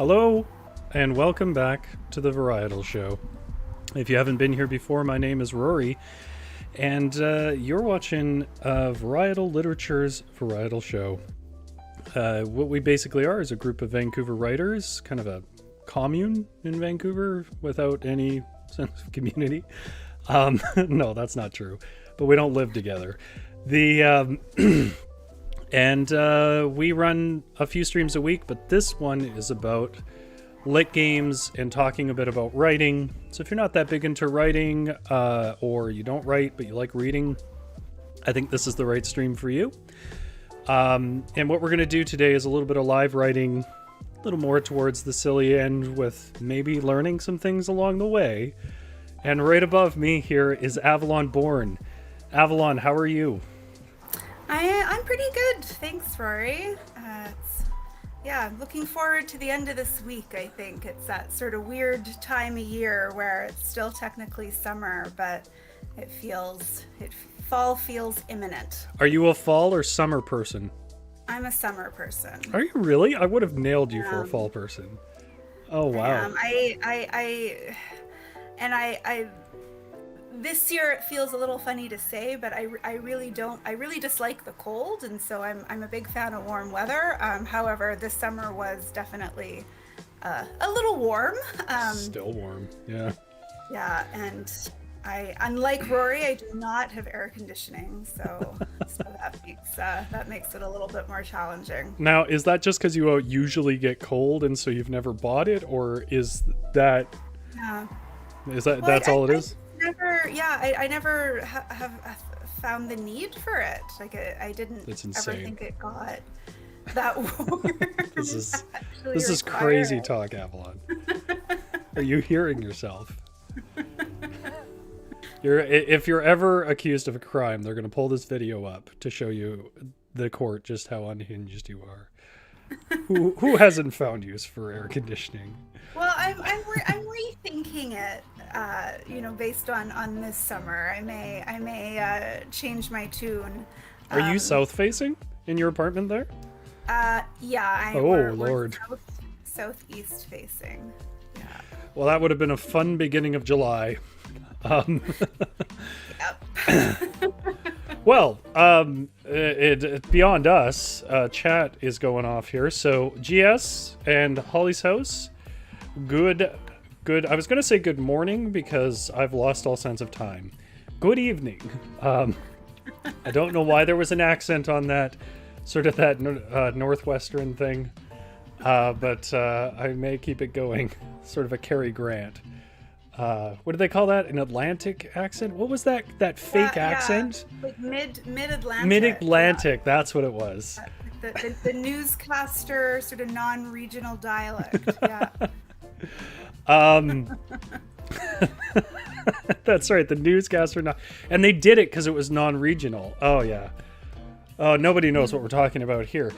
Hello, and welcome back to the Varietal Show. If you haven't been here before, my name is Rory, and you're watching Varietal Literature's Varietal Show. What we basically are is a group of Vancouver writers, kind of a commune in Vancouver without any sense of community. No, that's not true, but we don't live together. And we run a few streams a week, but this one is about LItGames and talking a bit about writing. So if you're not that big into writing, or you don't write but you like reading, I think this is the right stream for you. And what we're going to do today is a little bit of live writing, a little more towards the silly end, with maybe learning some things along the way. And right above me here is Avalon born. Avalon, how are you? I'm pretty good, thanks, Rory. I'm looking forward to the end of this week. I think it's that sort of weird time of year where it's still technically summer, but fall feels imminent. Are you a fall or summer person? I'm a summer person. Are you really? I would have nailed you for a fall person. Oh wow. This year it feels a little funny to say, but I really dislike the cold, and so I'm a big fan of warm weather. However, this summer was definitely a little warm. Still warm, yeah. Yeah, and unlike Rory, I do not have air conditioning, so that makes it a little bit more challenging. Now, is that just because you usually get cold and so you've never bought it, or is that? Yeah. That's all it is? I never have found the need for it. Like I didn't ever think it got that warm. This is crazy talk, Avalon. Are you hearing yourself? If you're ever accused of a crime, they're going to pull this video up to show you the court just how unhinged you are. Who hasn't found use for air conditioning? Well, I'm rethinking it. Based on this summer, I may change my tune. Are you south facing in your apartment there? Yeah. We're Lord. Southeast facing. Yeah. Well, that would have been a fun beginning of July. Yep. Well, beyond us, chat is going off here. So GS and Holly's house, good. I was going to say good morning because I've lost all sense of time. Good evening. I don't know why there was an accent on that, sort of that Northwestern thing, but I may keep it going. Sort of a Cary Grant. What do they call that? An Atlantic accent? What was that fake accent? Like mid-Atlantic. Mid-Atlantic, that's what it was. The newscaster sort of non-regional dialect, yeah. That's right, the newscaster and they did it because it was non-regional. Oh yeah. Oh, nobody knows what we're talking about here.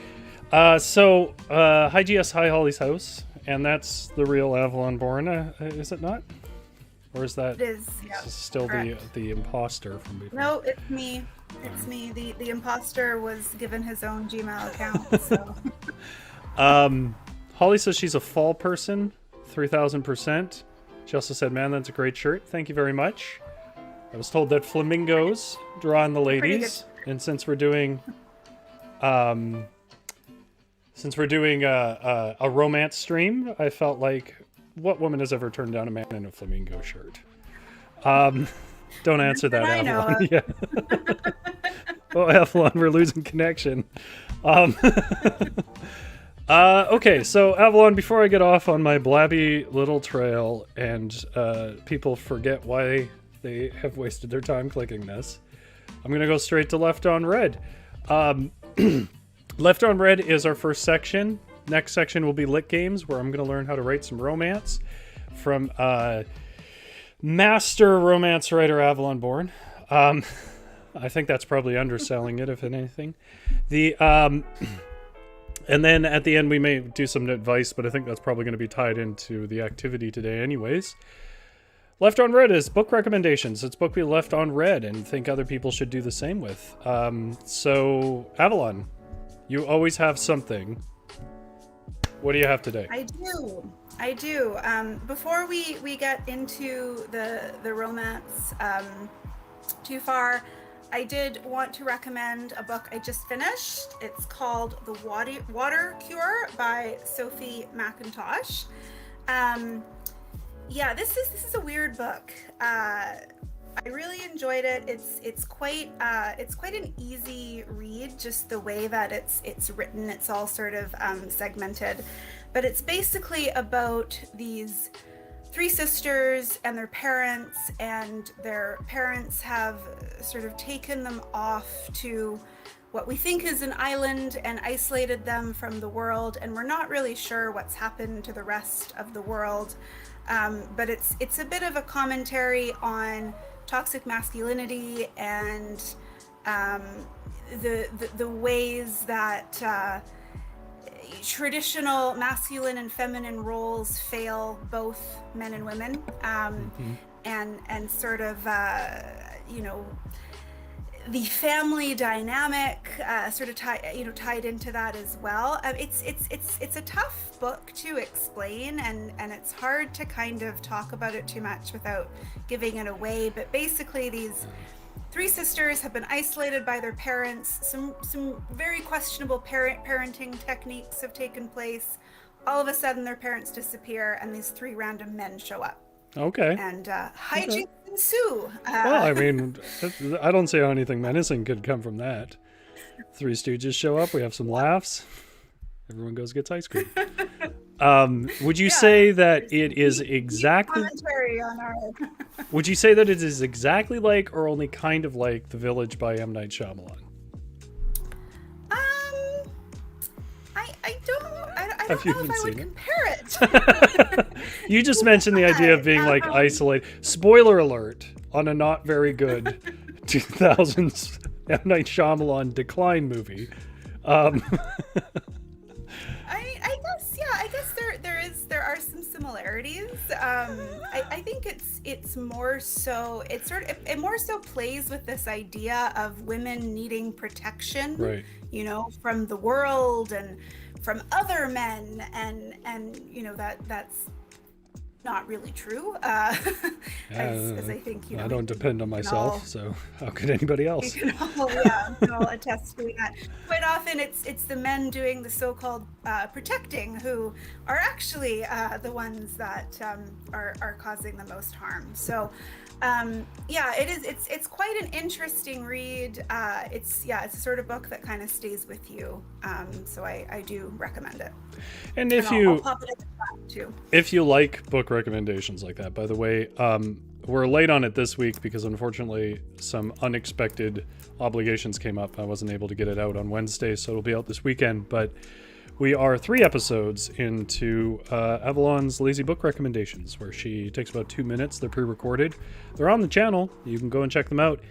Hi GS, hi Holly's house, and that's the real Avalon born, is it not? Or is that it is, yeah, still the imposter from before? No, it's me. It's me. The imposter was given his own Gmail account. So. Holly says she's a fall person, 3,000%. She also said, "Man, that's a great shirt. Thank you very much." I was told that flamingos draw on the ladies, and since we're doing, a romance stream, I felt like, what woman has ever turned down a man in a flamingo shirt? Don't answer that, Avalon. Yeah. Oh, Avalon, we're losing connection. Okay, so Avalon, before I get off on my blabby little trail and people forget why they have wasted their time clicking this, I'm going to go straight to Left on Red. Left on Red is our first section. Next section will be LItGames, where I'm going to learn how to write some romance from master romance writer Avalon Bourne. I think that's probably underselling it, if anything. And then at the end we may do some advice, but I think that's probably going to be tied into the activity today anyways. Left on Red is book recommendations. It's book we left on red and think other people should do the same with. So, Avalon, you always have something What do you have today? I do. Before we get into the romance too far, I did want to recommend a book I just finished. It's called The Water Cure by Sophie McIntosh. This is a weird book. I really enjoyed it. It's quite an easy read, just the way that it's written. It's all sort of segmented, but it's basically about these three sisters and their parents, and their parents have sort of taken them off to what we think is an island and isolated them from the world, and we're not really sure what's happened to the rest of the world. But it's a bit of a commentary on toxic masculinity and the ways that traditional masculine and feminine roles fail both men and women, and sort of the family dynamic sort of tied into that as well. It's a tough book to explain, and it's hard to kind of talk about it too much without giving it away. But basically, these three sisters have been isolated by their parents. Some very questionable parenting techniques have taken place. All of a sudden, their parents disappear, and these three random men show up. Okay. And hijinks ensue. Well, I mean, I don't see how anything menacing could come from that. Three Stooges show up. We have some laughs. Everyone goes gets ice cream. Would you say that it is exactly? Commentary on our... Would you say that it is exactly like, or only kind of like, The Village by M. Night Shyamalan? I don't know if I would compare it. You just mentioned the idea of being like isolated. Spoiler alert on a not very good 2000s M. Night Shyamalan decline movie. I guess there are some similarities. I think it's more so it more so plays with this idea of women needing protection, right? From the world and from other men, and that's not really true. As I think I don't depend on myself, so how could anybody else? We can all attest to that. Quite often, it's the men doing the so-called protecting who are actually the ones that are causing the most harm. So, it is. It's quite an interesting read. It's a sort of book that kind of stays with you. So I do recommend it. And I'll pop it in the chat too. If you like book recommendations like that, by the way, we're late on it this week because unfortunately some unexpected obligations came up. I wasn't able to get it out on Wednesday, so it'll be out this weekend. But we are 3 episodes into Avalon's Lazy Book Recommendations, where she takes about 2 minutes. They're pre-recorded. They're on the channel. You can go and check them out.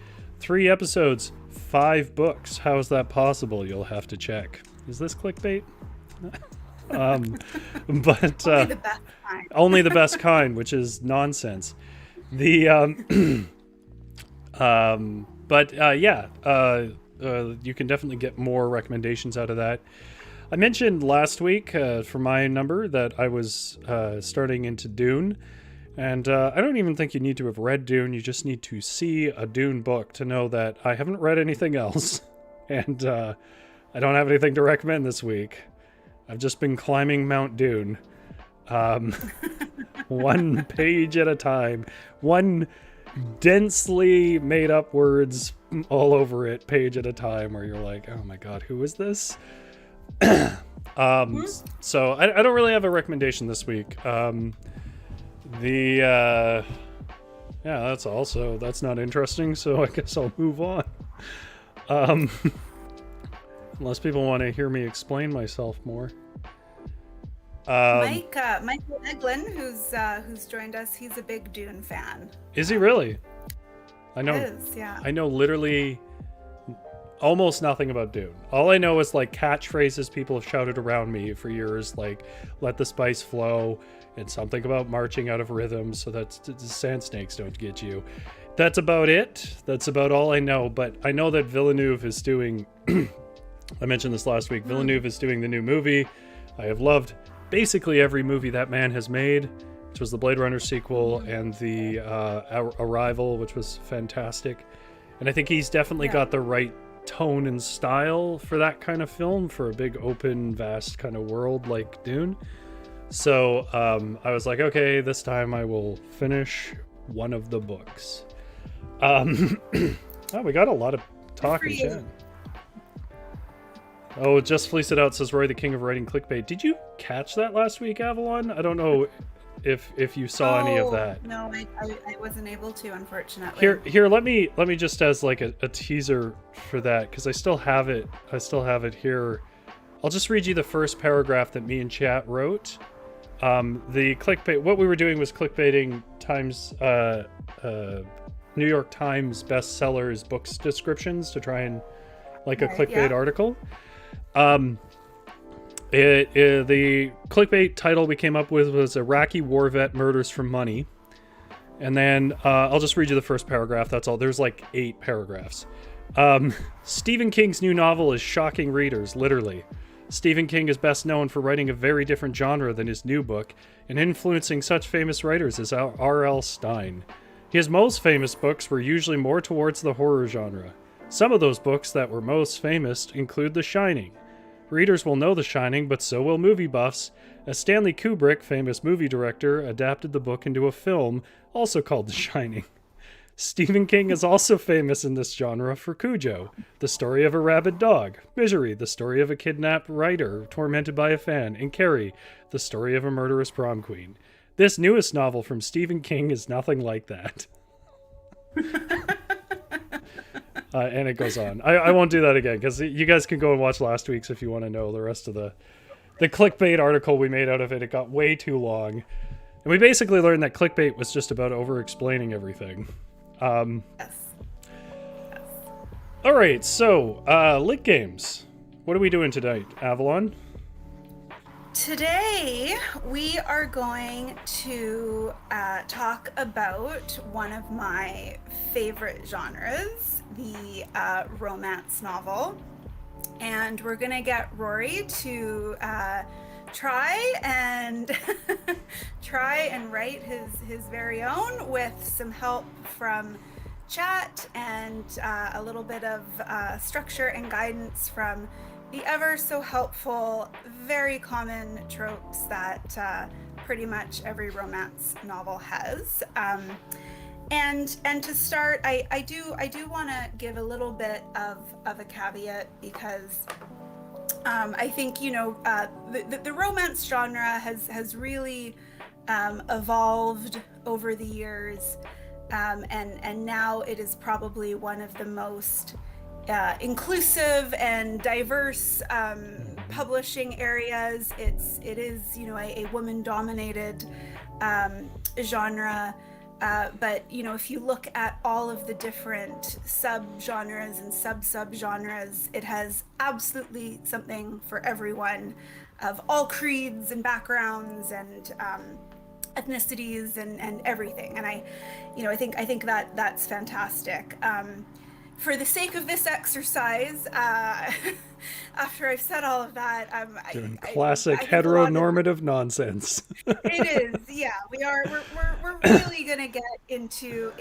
3 episodes, 5 books. How is that possible? You'll have to check. Is this clickbait? But only the best kind. Only the best kind, which is nonsense. You can definitely get more recommendations out of that. I mentioned last week for my number that I was starting into Dune, and I don't even think you need to have read Dune. You just need to see a Dune book to know that I haven't read anything else, and I don't have anything to recommend this week. I've just been climbing Mount Dune, one page at a time, one densely made up words all over it, page at a time, where you're like, oh my god, who is this? So I don't really have a recommendation this week. That's not interesting, so I guess I'll move on. Unless people want to hear me explain myself more. Michael Eglin, who's joined us, he's a big Dune fan. Is he really? I know. He is, yeah. I know literally almost nothing about Dune. All I know is like catchphrases people have shouted around me for years, like "Let the spice flow" and something about marching out of rhythm so that the sand snakes don't get you. That's about it. That's about all I know. But I know that Villeneuve is doing. I mentioned this last week. Villeneuve is doing the new movie. I have loved basically every movie that man has made, which was the Blade Runner sequel and the Arrival, which was fantastic. And I think he's definitely got the right tone and style for that kind of film, for a big open vast kind of world like Dune. So I was like, okay, this time I will finish one of the books. Oh, we got a lot of talk in chat. Oh, Just Fleece It Out says Rory, the king of writing clickbait. Did you catch that last week, Avalon? I don't know if you saw any of that. No, I wasn't able to, unfortunately. Here, let me just as like a teaser for that, because I still have it here. I'll just read you the first paragraph that me and chat wrote. The clickbait, what we were doing was clickbaiting New York Times bestsellers books descriptions to try and like a clickbait article. The clickbait title we came up with was Iraqi War Vet Murders for Money. And then I'll just read you the first paragraph. That's all. There's like 8 paragraphs. Stephen King's new novel is shocking readers, literally. Stephen King is best known for writing a very different genre than his new book and influencing such famous writers as R.L. Stine. His most famous books were usually more towards the horror genre. Some of those books that were most famous include The Shining. Readers will know The Shining, but so will movie buffs, as Stanley Kubrick, famous movie director, adapted the book into a film, also called The Shining. Stephen King is also famous in this genre for Cujo, the story of a rabid dog, Misery, the story of a kidnapped writer tormented by a fan, and Carrie, the story of a murderous prom queen. This newest novel from Stephen King is nothing like that. And it goes on. I won't do that again, because you guys can go and watch last week's if you want to know the rest of the clickbait article we made out of it. It got way too long. And we basically learned that clickbait was just about over-explaining everything. Yes. All right, so LItGames. What are we doing tonight, Avalon? Today, we are going to talk about one of my favorite genres, the romance novel. And we're going to get Rory to try and write his very own with some help from chat and a little bit of structure and guidance from the ever so helpful, very common tropes that pretty much every romance novel has. And to start, I do want to give a little bit of a caveat, because I think, you know, the romance genre has really evolved over the years, and now it is probably one of the most inclusive and diverse publishing areas. It is, you know, a woman-dominated genre. But, you know, if you look at all of the different sub-genres and sub-genres, it has absolutely something for everyone, of all creeds and backgrounds and ethnicities and everything. And I think that's fantastic. For the sake of this exercise, after I've said all of that, doing classic heteronormative nonsense. It is, yeah. We're really gonna get into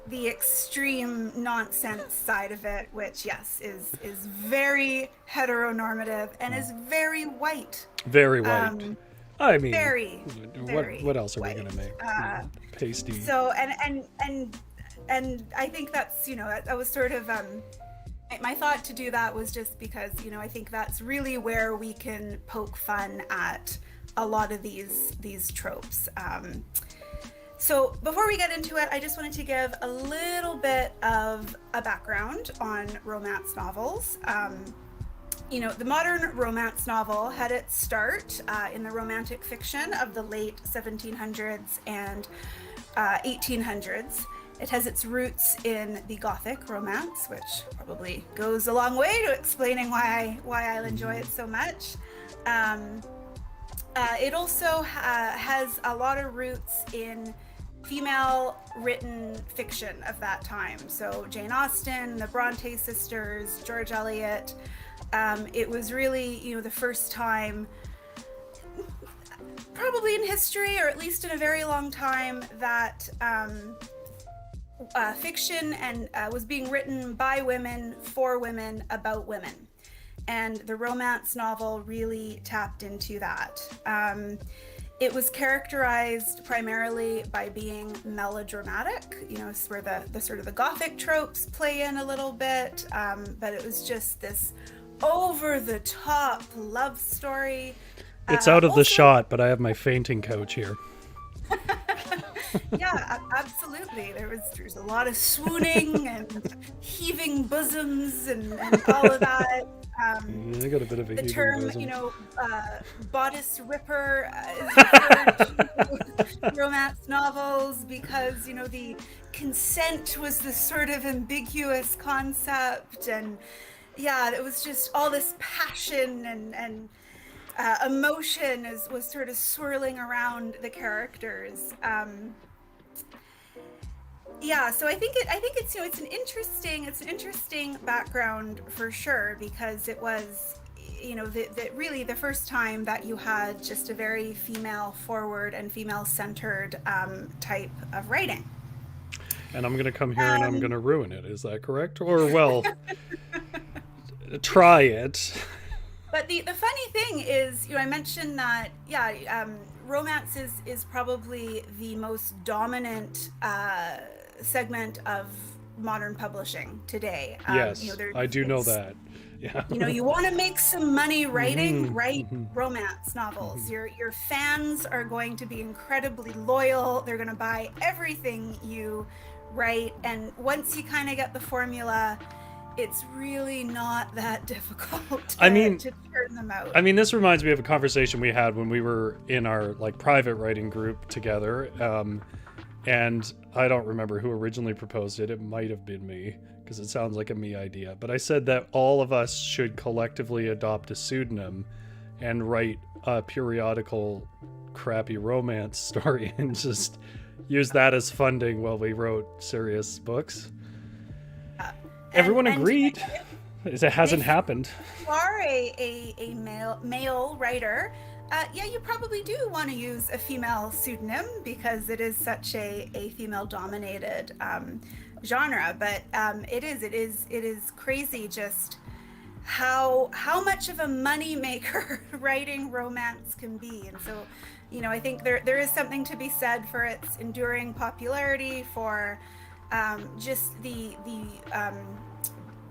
the extreme nonsense side of it, which, yes, is very heteronormative and is very white. Very white. I mean, very what else are white. We gonna make? Pasty. So and I think that's, you know, that was sort of my thought to do that was just because, you know, I think that's really where we can poke fun at a lot of these tropes. So before we get into it, I just wanted to give a little bit of a background on romance novels. You know, the modern romance novel had its start in the romantic fiction of the late 1700s and 1800s. It has its roots in the Gothic romance, which probably goes a long way to explaining why I'll enjoy it so much. It also has a lot of roots in female written fiction of that time. So Jane Austen, the Bronte sisters, George Eliot. It was really, you know, the first time probably in history, or at least in a very long time, that fiction and was being written by women, for women, about women. And the romance novel really tapped into that. It was characterized primarily by being melodramatic, it's where the sort of the Gothic tropes play in a little bit, but it was just this over-the-top love story. It's out of the shot, but I have my fainting couch here. Yeah, absolutely. There's a lot of swooning and heaving bosoms and all of that. I got a bit of a the heaving term, bosom. bodice ripper is referred to romance novels because, the consent was this sort of ambiguous concept, and yeah, it was just all this passion and emotion was sort of swirling around the characters. Yeah, so I think it's it's an interesting background for sure, because it was really the first time that you had just a very female forward and female centered type of writing. And I'm going to come here and I'm going to ruin it. Is that correct? Or, well, try it. But the funny thing is, I mentioned that, romance is probably the most dominant segment of modern publishing today. Yes, I do know that. Yeah. You want to make some money writing, write romance novels. Your fans are going to be incredibly loyal. They're going to buy everything you write. And once you kind of get the formula, it's really not that difficult to turn them out. I mean, this reminds me of a conversation we had when we were in our private writing group together. And I don't remember who originally proposed it. It might have been me, because it sounds like a me idea. But I said that all of us should collectively adopt a pseudonym and write a periodical crappy romance story and just use that as funding while we wrote serious books. Everyone agreed. It hasn't happened. If you are a male writer, you probably do want to use a female pseudonym, because it is such a female-dominated genre. But it is crazy just how much of a money maker writing romance can be. And so, I think there is something to be said for its enduring popularity, for just the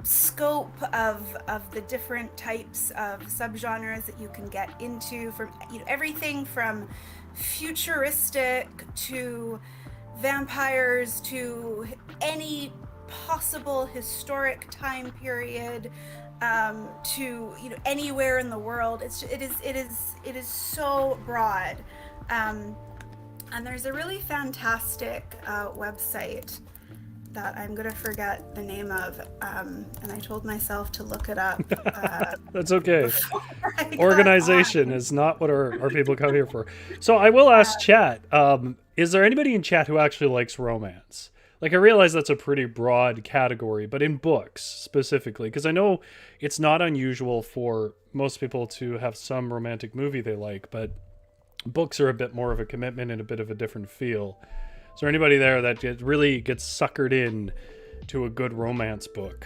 scope of the different types of subgenres that you can get into, from everything from futuristic to vampires to any possible historic time period, to anywhere in the world. It is so broad, and there's a really fantastic website that I'm gonna forget the name of, and I told myself to look it up. That's okay. Organization is not what our people come here for. So I will ask chat, is there anybody in chat who actually likes romance? I realize that's a pretty broad category, but in books specifically, because I know it's not unusual for most people to have some romantic movie they like, but books are a bit more of a commitment and a bit of a different feel. Is there anybody there that really gets suckered in to a good romance book?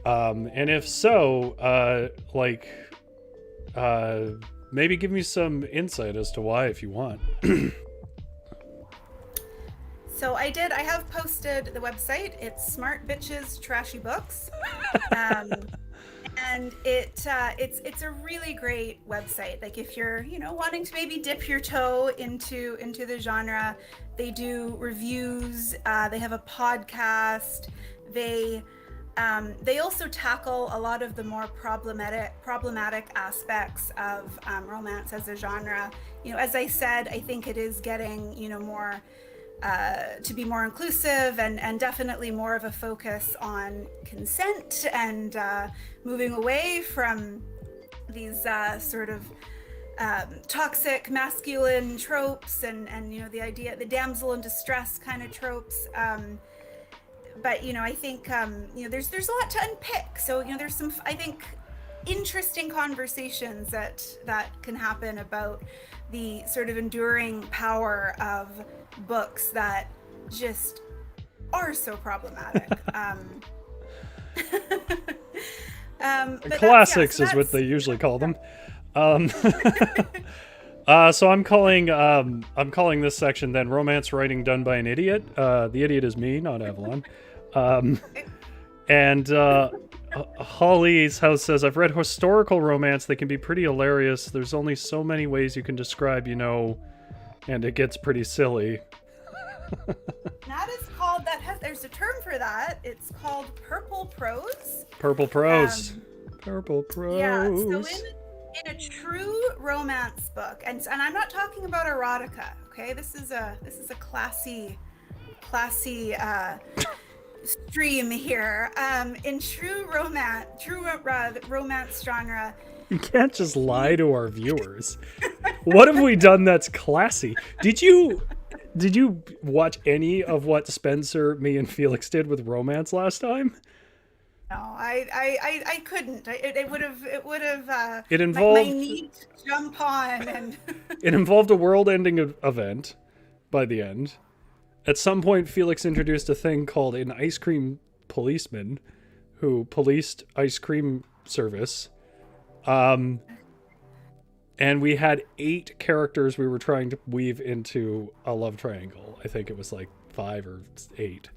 And if so, maybe give me some insight as to why, if you want. So I have posted the website. It's Smart Bitches Trashy Books. And it's a really great website. If you're wanting to maybe dip your toe into the genre, they do reviews. They have a podcast. They also tackle a lot of the more problematic aspects of romance as a genre. As I said, I think it is getting more to be more inclusive, and definitely more of a focus on consent, and moving away from these sort of toxic masculine tropes, and the damsel in distress kind of tropes. But I think there's a lot to unpick. So there's some, I think, interesting conversations that can happen about the sort of enduring power of books that just are so problematic. But Classics is what they usually call them. So I'm calling this section then romance writing done by an idiot. The idiot is me, not Avalon. And Holly's house says, I've read historical romance. They can be pretty hilarious. There's only so many ways you can describe, and it gets pretty silly. That is called, there's a term for that. It's called purple prose. Purple prose. Purple prose. Yeah, so in a true romance book, and I'm not talking about erotica, okay? This is a classy stream here. In true romance genre. You can't just lie to our viewers. What have we done that's classy? Did you watch any of what Spencer, me, and Felix did with romance last time? No, I couldn't. It would have. It involved my need to jump on, and it involved a world-ending event. By the end, at some point, Felix introduced a thing called an ice cream policeman, who policed ice cream service. And we had 8 characters we were trying to weave into a love triangle. I think it was like 5 or 8.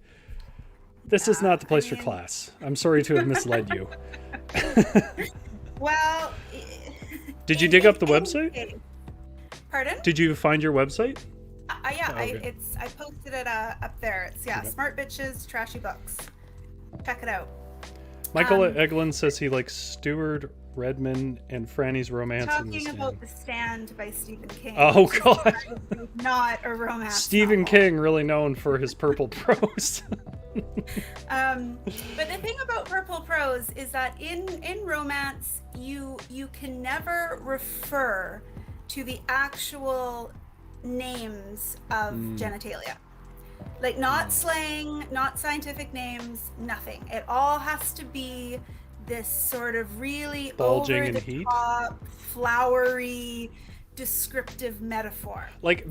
This is not the place for class. I'm sorry to have misled you. Well, did you dig up the website? Pardon? Did you find your website? Yeah, Oh, okay. I posted it up there. It's Smart Bitches Trashy Books. Check it out. Michael Eglin says he likes Stuart Redman and Franny's romance in The Talking Stand. about The Stand by Stephen King. Oh God! Not a romance. Stephen novel. King, really known for his purple prose. But the thing about purple prose is that in romance, you can never refer to the actual names of genitalia. Like, not slang, not scientific names, nothing. It all has to be this sort of really Bulging over in the heat? top, flowery, descriptive metaphor. Like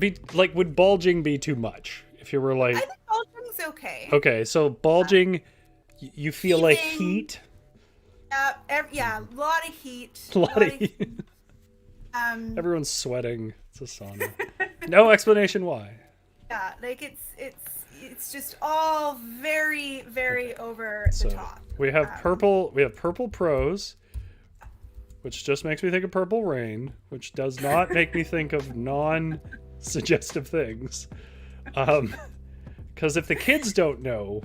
would bulging be too much? If you were like, I think bulging's okay. okay, so bulging, you feel like heat. Yeah, a lot of heat. A lot of heat. Everyone's sweating. It's a sauna. No explanation why. Yeah, like it's just all very, very over the top. We have purple prose, which just makes me think of Purple Rain, which does not make me think of non-suggestive things. Because if the kids don't know,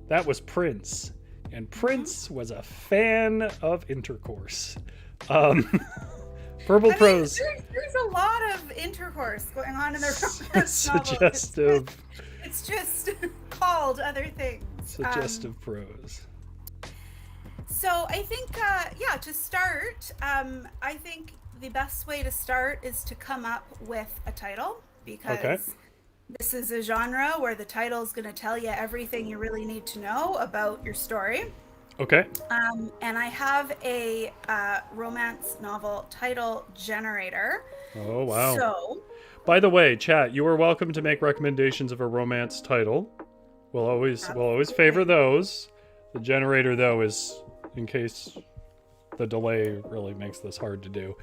that was Prince, and Prince was a fan of intercourse. Purple prose. There's a lot of intercourse going on in the romance suggestive. Novel. It's just called other things. Suggestive prose. So I think, to start, I think the best way to start is to come up with a title, because this is a genre where the title is going to tell you everything you really need to know about your story. Okay. And I have a romance novel title generator. Oh, wow. So, by the way, chat, you are welcome to make recommendations of a romance title. We'll always favor those. The generator, though, is in case the delay really makes this hard to do.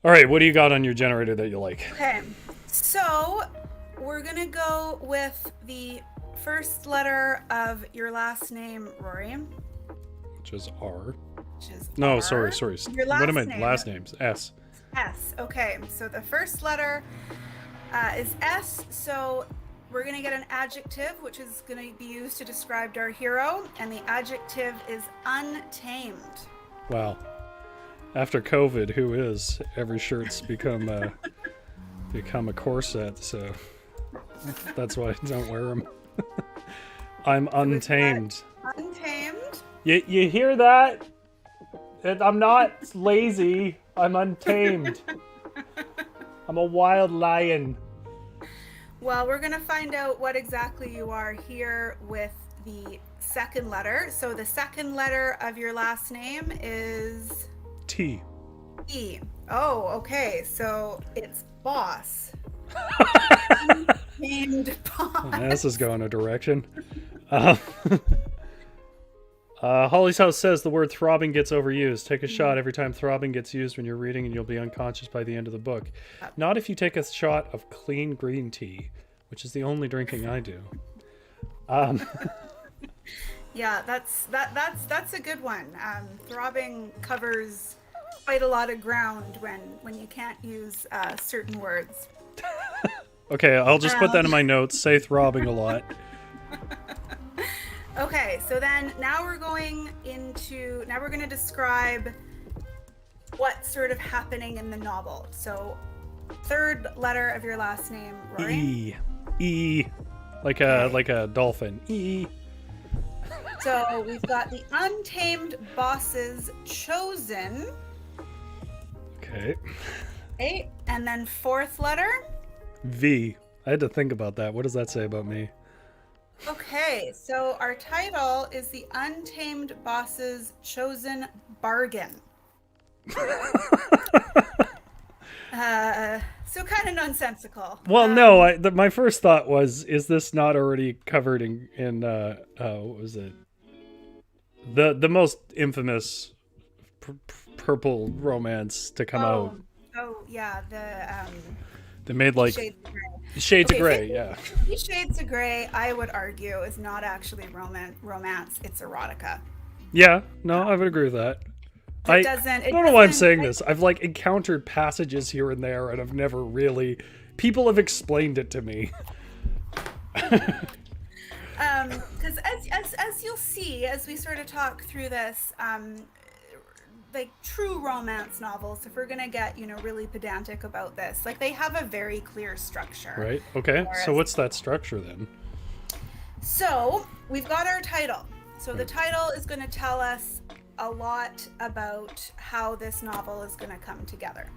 All right, what do you got on your generator that you like? Okay, so we're gonna go with the first letter of your last name, Rory. Which is R. Which is No, R. sorry. Your last What am I? name. Last names. S. S. Okay, so the first letter is S. So we're going to get an adjective, which is going to be used to describe our hero. And the adjective is untamed. Wow. After COVID, who is? Every shirt's become a corset, so that's why I don't wear them. I'm untamed. Untamed? You hear that? I'm not lazy. I'm untamed. I'm a wild lion. Well, we're going to find out what exactly you are here with the second letter. So the second letter of your last name is... T. E. Oh, okay. So it's boss. Named boss. This is going a direction. Uh, Holly's House says the word throbbing gets overused. Take a shot every time throbbing gets used when you're reading, and you'll be unconscious by the end of the book. Not if you take a shot of clean green tea, which is the only drinking I do. Yeah, that's a good one. Throbbing covers quite a lot of ground when you can't use certain words. Okay, I'll just put that in my notes. Say throbbing a lot. Okay, so then now we're going to describe what's sort of happening in the novel. So, third letter of your last name, Rory. E. Like a dolphin. E. So we've got the untamed bosses chosen. Okay. Okay, and then fourth letter. V. I had to think about that. What does that say about me? Okay, so our title is The Untamed Bosses Chosen Bargain. So kind of nonsensical. Well, no. My first thought was, is this not already covered in what was it? The most infamous purple romance to come out. Oh yeah, They made like Shades of Grey, yeah. Shades of Grey, I would argue, is not actually romance. It's erotica. Yeah, no, I would agree with that. I don't know why I'm saying this. I've like encountered passages here and there, and I've never really. People have explained it to me. Because as you'll see as we sort of talk through this, like true romance novels, if we're gonna get really pedantic about this, like they have a very clear structure. Right. Okay. So what's that structure then? So we've got our title. So the title is going to tell us a lot about how this novel is going to come together.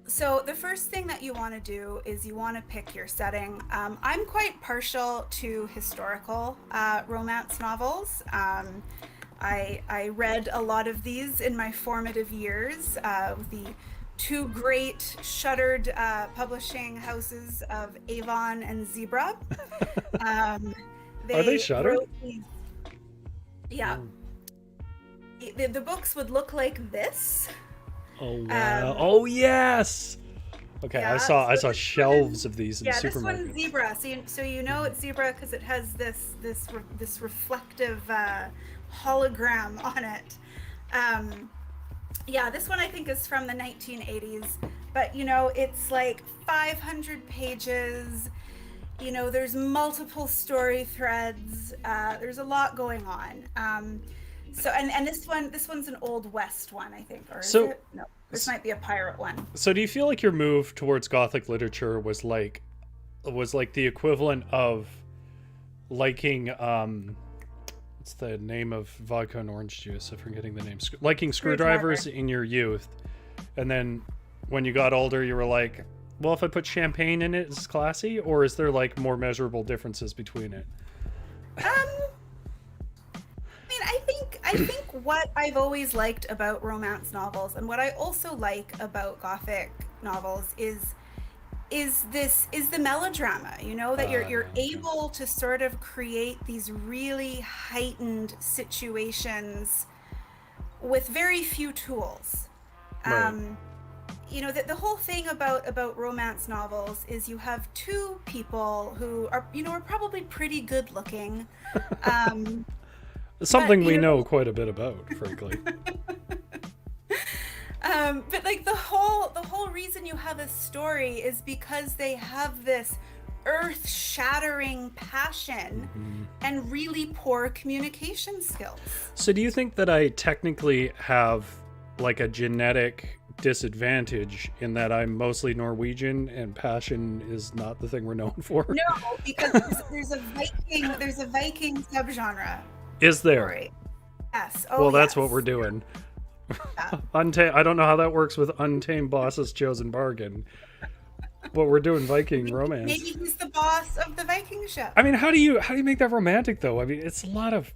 So the first thing that you want to do is you want to pick your setting. I'm quite partial to historical romance novels. I read a lot of these in my formative years. The two great shuttered publishing houses of Avalon and Zebra. Are they shuttered? Yeah. The books would look like this. Oh wow! Oh yes. Okay, yeah, I saw shelves of these in the supermarket. Yeah, this one's Zebra. So you know it's Zebra because it has this reflective hologram on it. Yeah, this one I think is from the 1980s, but it's like 500 pages. There's multiple story threads. There's a lot going on. So and this one's an Old West one, I think, or is it? No, this might be a pirate one. So do you feel like your move towards Gothic literature was like the equivalent of liking what's the name of vodka and orange juice? I'm forgetting the name. Liking screwdrivers in your youth, and then when you got older, you were like, well, if I put champagne in it, is it classy, or is there like more measurable differences between it? I think what I've always liked about romance novels, and what I also like about Gothic novels, is the melodrama. That you're able to sort of create these really heightened situations with very few tools. Right. The whole thing about romance novels is you have two people who are probably pretty good looking. Something we know quite a bit about, frankly. But like the whole reason you have a story is because they have this earth-shattering passion and really poor communication skills. So do you think that I technically have like a genetic disadvantage in that I'm mostly Norwegian and passion is not the thing we're known for? No, because there's a Viking subgenre. Is there? Story. Yes. Oh, well, that's what we're doing. Yeah. I don't know how that works with Untamed Bosses Chosen Bargain, but we're doing Viking romance. Maybe he's the boss of the Viking ship. I mean, how do you make that romantic though? I mean, it's a lot of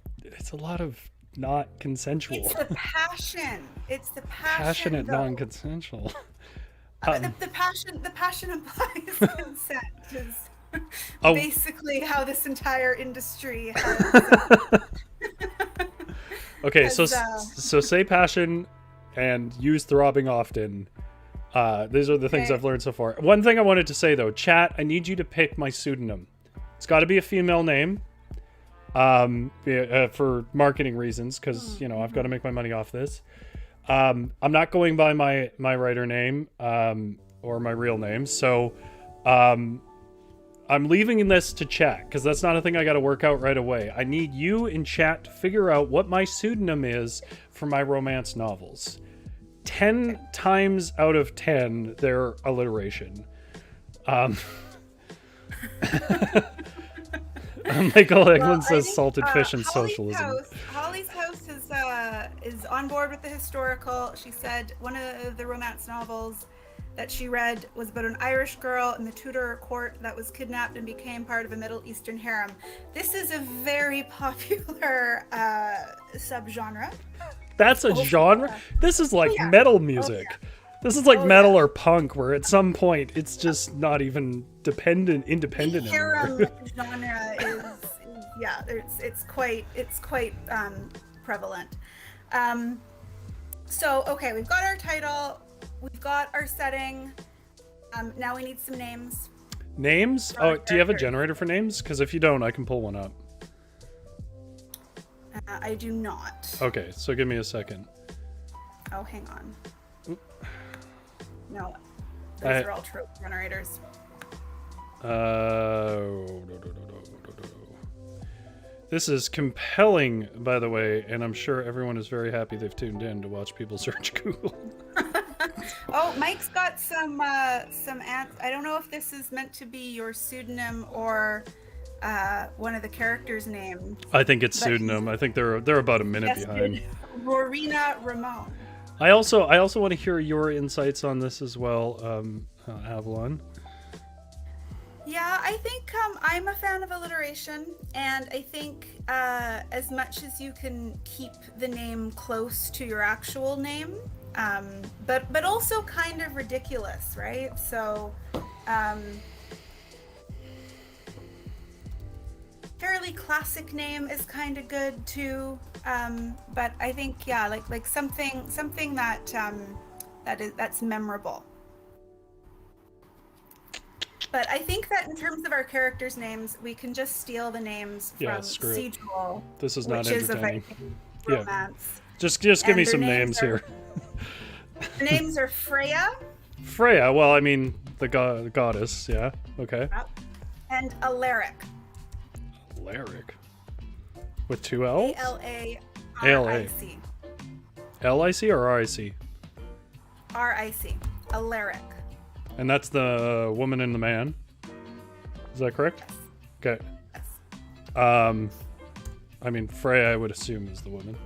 not consensual. It's the passion. It's the passion. Passionate, though. non-consensual. The passion implies consent is Oh. basically how this entire industry has. Okay, so say passion and use throbbing often. These are the things Okay. I've learned so far. One thing I wanted to say though, chat, I need you to pick my pseudonym. It's got to be a female name. For marketing reasons, because I've got to make my money off this. I'm not going by my writer name or my real name, so I'm leaving this to chat because that's not a thing I got to work out right away. I need you in chat to figure out what my pseudonym is for my romance novels. 10 times out of 10, they're alliteration. Michael Egland says salted fish and socialism. Holly's house is on board with the historical. She said one of the romance novels that she read was about an Irish girl in the Tudor court that was kidnapped and became part of a Middle Eastern harem. This is a very popular subgenre. That's a genre? This is like metal music. This is like metal or punk, where at some point it's just not even independent The harem anymore. genre it's quite prevalent. So okay, we've got our title, we've got our setting. Now we need some names. Names? Oh, do you have a generator for names? Because if you don't, I can pull one up. I do not. Okay, so give me a second. Oh, hang on. No, those are all trope generators. This is compelling, by the way, and I'm sure everyone is very happy they've tuned in to watch people search Google. Oh, Mike's got some I don't know if this is meant to be your pseudonym or one of the characters' names. I think it's pseudonym. I think they're about a minute behind. Rorina Ramon. I also want to hear your insights on this as well, Avalon. Yeah, I think I'm a fan of alliteration, and I think as much as you can keep the name close to your actual name, but also kind of ridiculous, right? So fairly classic name is kind of good too, but I think like something that's memorable. But I think that in terms of our characters' names, we can just steal the names from Siegel. This is not entertaining. Romance. Just give me some names here. The names are Freya. Freya, well, I mean the goddess, yeah. Okay. And Alaric. Alaric. With two L's? A-L-A-R-I-C. L-I-C or R-I-C? R-I-C. Alaric. And that's the woman and the man. Is that correct? Yes. Okay. Yes. I mean, Freya, I would assume, is the woman.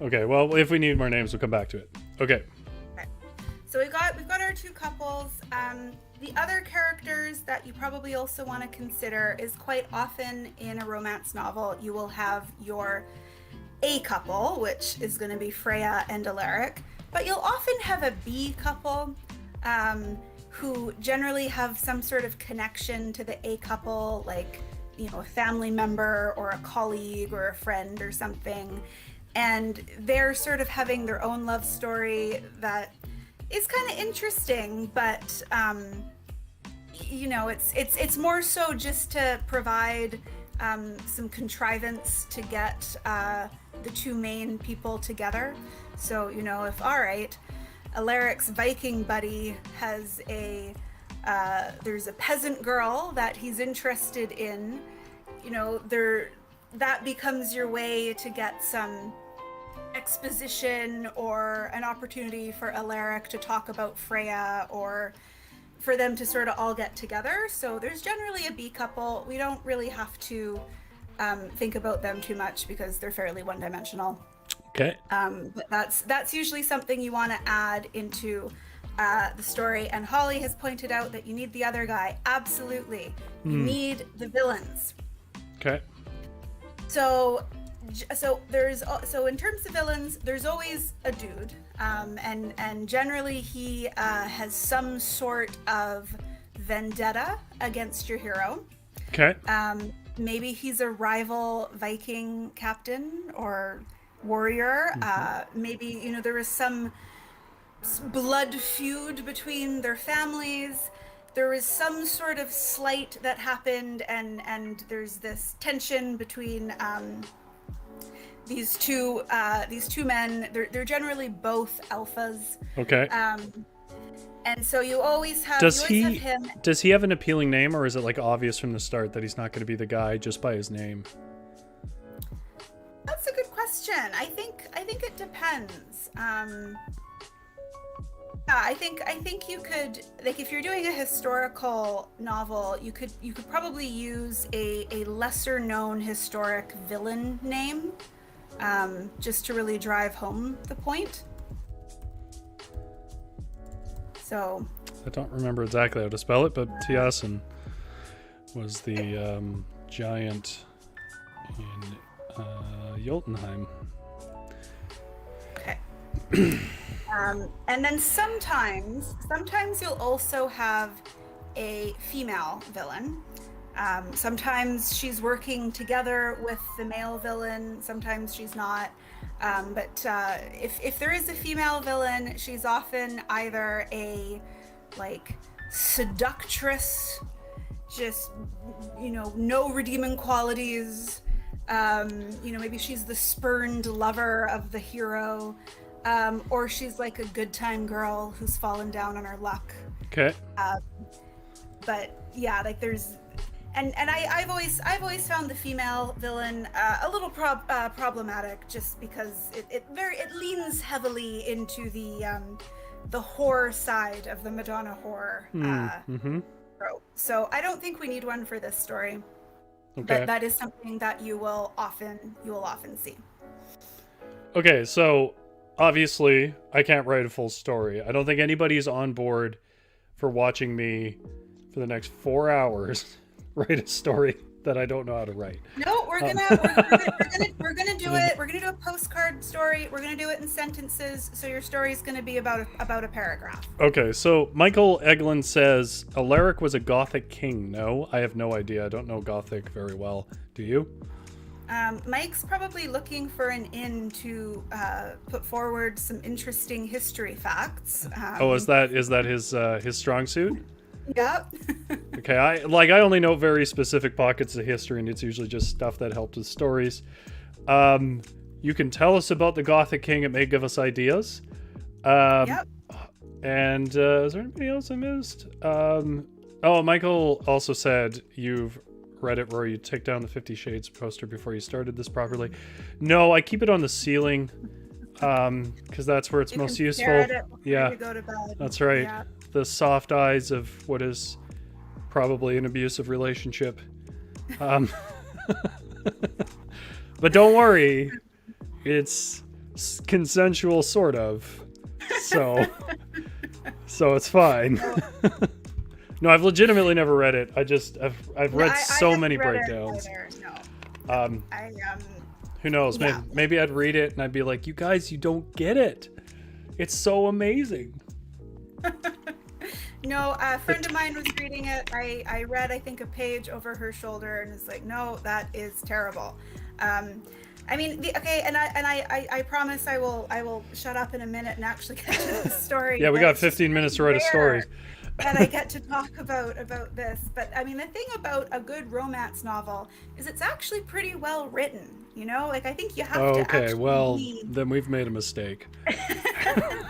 Okay, well, if we need more names, we'll come back to it. Okay. So we've got our two couples. The other characters that you probably also want to consider is quite often in a romance novel, you will have your A couple, which is going to be Freya and Alaric, but you'll often have a B couple who generally have some sort of connection to the A couple, like, a family member or a colleague or a friend or something. And they're sort of having their own love story that is kind of interesting, but it's more so just to provide some contrivance to get the two main people together. So if Alaric's Viking buddy has there's a peasant girl that he's interested in, that becomes your way to get some exposition or an opportunity for Alaric to talk about Freya, or for them to sort of all get together. So there's generally a B couple. We don't really have to think about them too much because they're fairly one-dimensional. Okay. But that's usually something you want to add into the story, and Holly has pointed out that you need the other guy. Absolutely. You need the villains. Okay. So in terms of villains, there's always a dude, and generally he has some sort of vendetta against your hero. Okay. Maybe he's a rival Viking captain or warrior. Maybe, there is some blood feud between their families. There is some sort of slight that happened, and there's this tension between these two men. They're generally both alphas. Okay. And so you always have Does have he him. does he have an appealing name, or is it like obvious from the start that he's not going to be the guy just by his name? That's a good question. I think it depends. I think you could, like, if you're doing a historical novel, you could probably use a lesser known historic villain name, just to really drive home the point. So I don't remember exactly how to spell it, but Tiasen was the giant in Jotunheim. Okay. And then sometimes you'll also have a female villain. Sometimes she's working together with the male villain. Sometimes she's not. But if there is a female villain, she's often either a seductress, just no redeeming qualities. Maybe she's the spurned lover of the hero. Or she's like a good time girl who's fallen down on her luck. Okay. But yeah, there's, and I've always found the female villain a little problematic, just because it leans heavily into the horror side of the Madonna horror trope. So I don't think we need one for this story. Okay. But that is something that you will often see. Okay, so obviously I can't write a full story. I don't think anybody's on board for watching me for the next 4 hours write a story that I don't know how to write. No, we're gonna do it. We're gonna do a postcard story. We're gonna do it in sentences. So your story is gonna be about a paragraph. Okay, so Michael Eglin says Alaric was a Gothic king. No, I have no idea. I don't know Gothic very well. Do you? Mike's probably looking for an in to put forward some interesting history facts. Is that his strong suit? Yep. Okay, I only know very specific pockets of history, and it's usually just stuff that helped with stories. You can tell us about the Gothic king. It may give us ideas. Yep. And is there anybody else I missed? Michael also said you've read it, Rory. You take down the 50 Shades poster before you started this properly. No, I keep it on the ceiling because that's where it's most useful. Stare at it before Yeah, you go to bed. that's right. Yeah. The soft eyes of what is probably an abusive relationship. But don't worry, it's consensual, sort of. So it's fine. No, I've legitimately never read it. I've read so many breakdowns. No. Who knows? Yeah. Maybe I'd read it and I'd be like, you guys, you don't get it. It's so amazing. No, a friend of mine was reading it. I read, I think, a page over her shoulder and was like, no, that is terrible. I promise I will shut up in a minute and actually get to the story. Yeah, we got 15 minutes to write a story. And I get to talk about this. But I mean, the thing about a good romance novel is it's actually pretty well written. I think you have to actually. Okay, well, then we've made a mistake.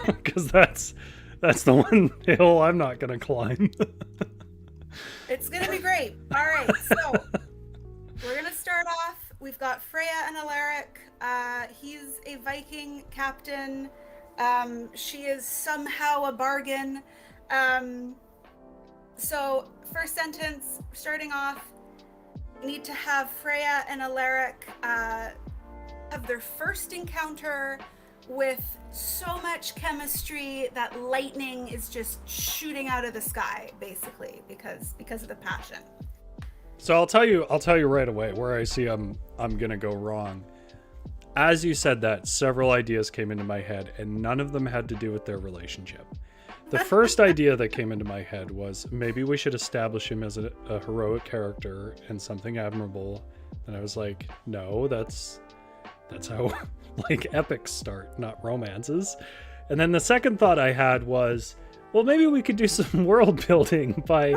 Because that's the one hill I'm not going to climb. It's going to be great. All right, so we're going to start off. We've got Freya and Alaric. He's a Viking captain. She is somehow a bargain. So first sentence, starting off, need to have Freya and Alaric have their first encounter with so much chemistry that lightning is just shooting out of the sky, basically, because of the passion. So I'll tell you right away where I see I'm gonna go wrong. As you said that, several ideas came into my head, and none of them had to do with their relationship. The first idea that came into my head was maybe we should establish him as a heroic character and something admirable. And I was like, no, that's how like epics start, not romances. And then the second thought I had was, well, maybe we could do some world building by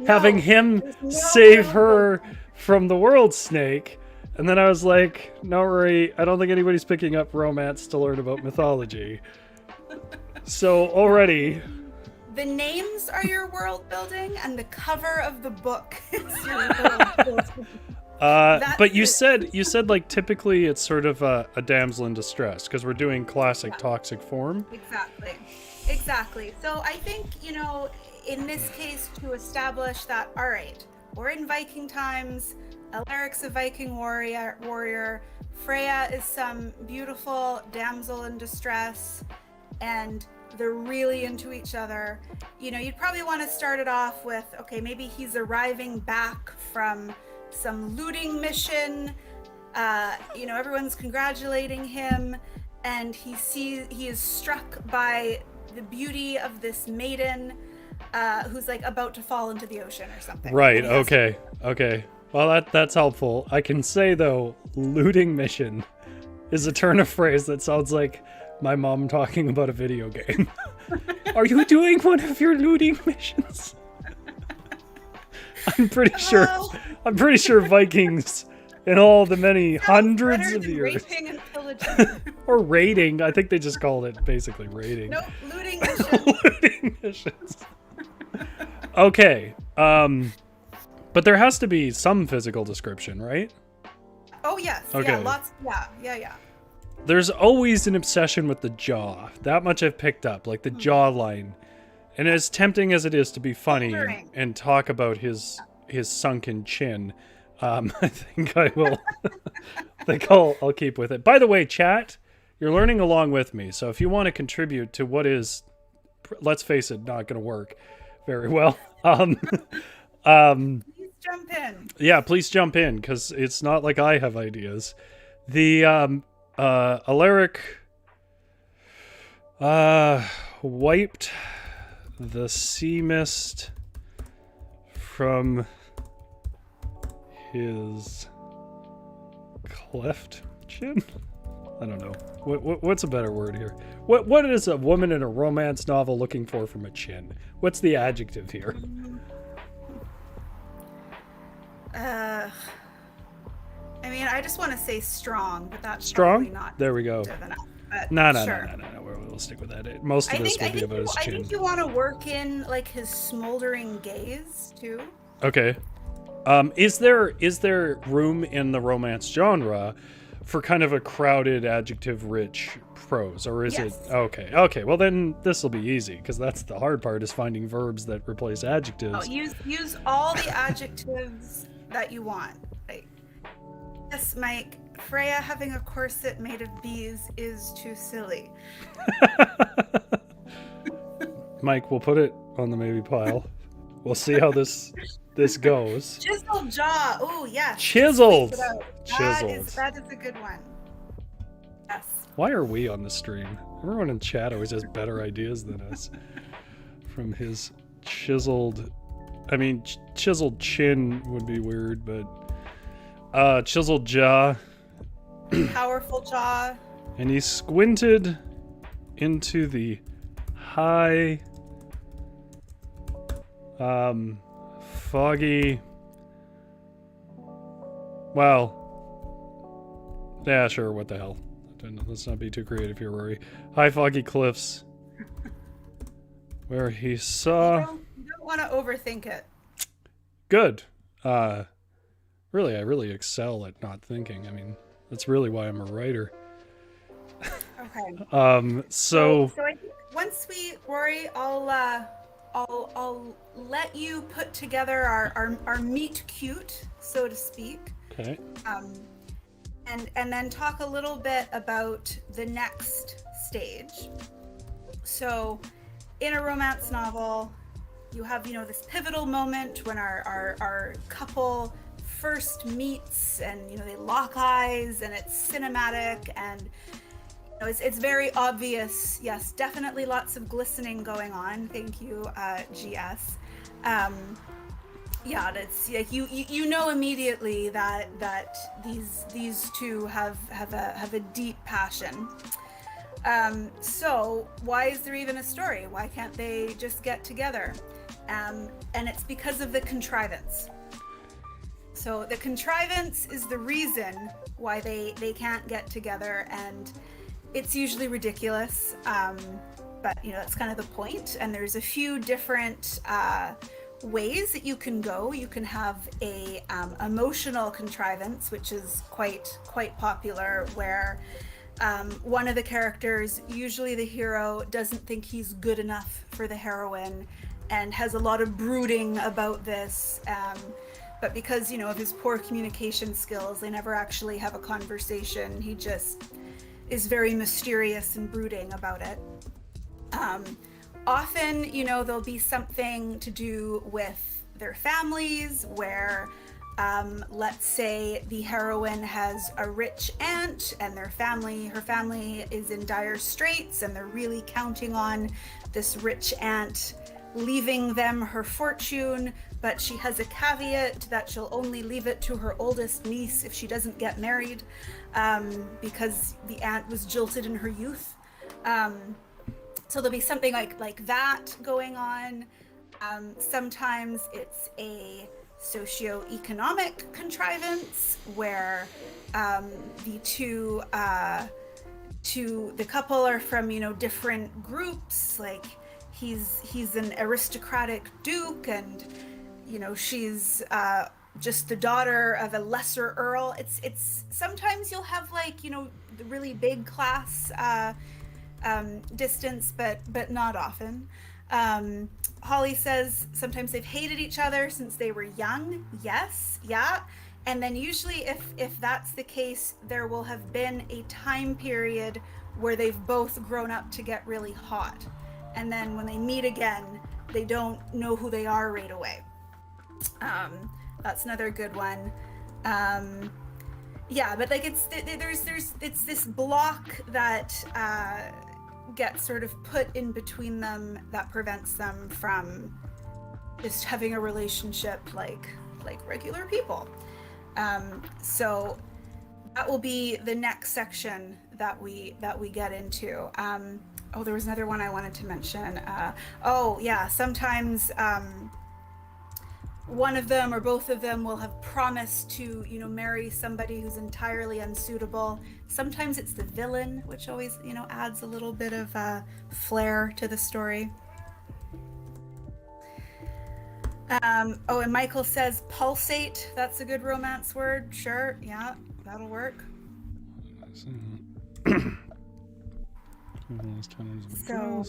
having him save her from the world snake. And then I was like, no, Rory, I don't think anybody's picking up romance to learn about mythology. So already... The names are your world building, and the cover of the book is your world building. But you said like typically it's sort of a damsel in distress because we're doing classic toxic form. Exactly. So I think, in this case, to establish that, all right, we're in Viking times, Alaric's a Viking warrior, Freya is some beautiful damsel in distress, and they're really into each other. You'd probably want to start it off with, okay, maybe he's arriving back from some looting mission. Everyone's congratulating him, and he is struck by the beauty of this maiden who's like about to fall into the ocean or something. Right. Okay. Well, that's helpful. I can say though, looting mission is a turn of phrase that sounds like my mom talking about a video game. Are you doing one of your looting missions? I'm pretty sure Vikings in all the many hundreds of years. Raping and pillaging. Or raiding. I think they just called it basically raiding. Nope, looting missions. Looting missions. Okay. But there has to be some physical description, right? Oh yes. Okay. Yeah, lots. Yeah. There's always an obsession with the jaw. That much I've picked up, like the jawline. And as tempting as it is to be funny and talk about his sunken chin, I think I will. I'll keep with it. By the way, chat, you're learning along with me. So if you want to contribute to what is, let's face it, not going to work very well. Please jump in. Yeah, please jump in because it's not like I have ideas. The Alaric wiped the sea mist from his cleft chin. I don't know. What's a better word here? What is a woman in a romance novel looking for from a chin? What's the adjective here? I just want to say strong, but that's strong. Probably not. There we go. No. We'll stick with that. Most of this will be about his chin. I think you want to work in like his smoldering gaze too. Okay. Is there room in the romance genre for kind of a crowded, adjective-rich prose, or is it okay? Well, then this will be easy because that's the hard part is finding verbs that replace adjectives. Oh, use all the adjectives that you want. Yes, Mike. Freya having a corset made of bees is too silly. Mike, we'll put it on the maybe pile. We'll see how this goes. Chiseled jaw. Oh, yes. Chiseled. That is a good one. Yes. Why are we on the stream? Everyone in chat always has better ideas than us. From his chiseled chin would be weird, but chiseled jaw. Powerful jaw. And he squinted into the high, foggy. Well, yeah, sure. What the hell? Let's not be too creative here, Rory. High, foggy cliffs, where he saw. You don't want to overthink it. Good. Really, I really excel at not thinking. That's really why I'm a writer. Okay. So I think once Rory, I'll let you put together our meet cute, so to speak. Okay. And then talk a little bit about the next stage. So in a romance novel, you have, this pivotal moment when our couple first meets, and, they lock eyes, and it's cinematic, and it's very obvious. Yes, definitely lots of glistening going on. Thank you, GS. Yeah, it's like you know immediately that these two have a deep passion. So why is there even a story? Why can't they just get together? And it's because of the contrivance. So the contrivance is the reason why they can't get together, and it's usually ridiculous. But that's kind of the point. And there's a few different ways that you can go. You can have a emotional contrivance, which is quite popular, where one of the characters, usually the hero, doesn't think he's good enough for the heroine and has a lot of brooding about this, but because of his poor communication skills, they never actually have a conversation. He just is very mysterious and brooding about it. Often, there'll be something to do with their families, where let's say the heroine has a rich aunt, and her family is in dire straits, and they're really counting on this rich aunt leaving them her fortune, but she has a caveat that she'll only leave it to her oldest niece if she doesn't get married, because the aunt was jilted in her youth. So there'll be something like that going on. Sometimes it's a socioeconomic contrivance where the the couple are from different groups. Like he's an aristocratic duke, and she's just the daughter of a lesser earl. It's sometimes you'll have the really big class distance, but not often. Holly says sometimes they've hated each other since they were young. Yes, yeah. And then usually if that's the case, there will have been a time period where they've both grown up to get really hot. And then when they meet again, they don't know who they are right away. That's another good one. Yeah, but it's this block that gets sort of put in between them that prevents them from just having a relationship like regular people. So that will be the next section that we get into. Oh, there was another one I wanted to mention. Sometimes one of them or both of them will have promised to, marry somebody who's entirely unsuitable. Sometimes it's the villain, which always, adds a little bit of flair to the story. And Michael says pulsate. That's a good romance word. Sure, yeah, that'll work. So,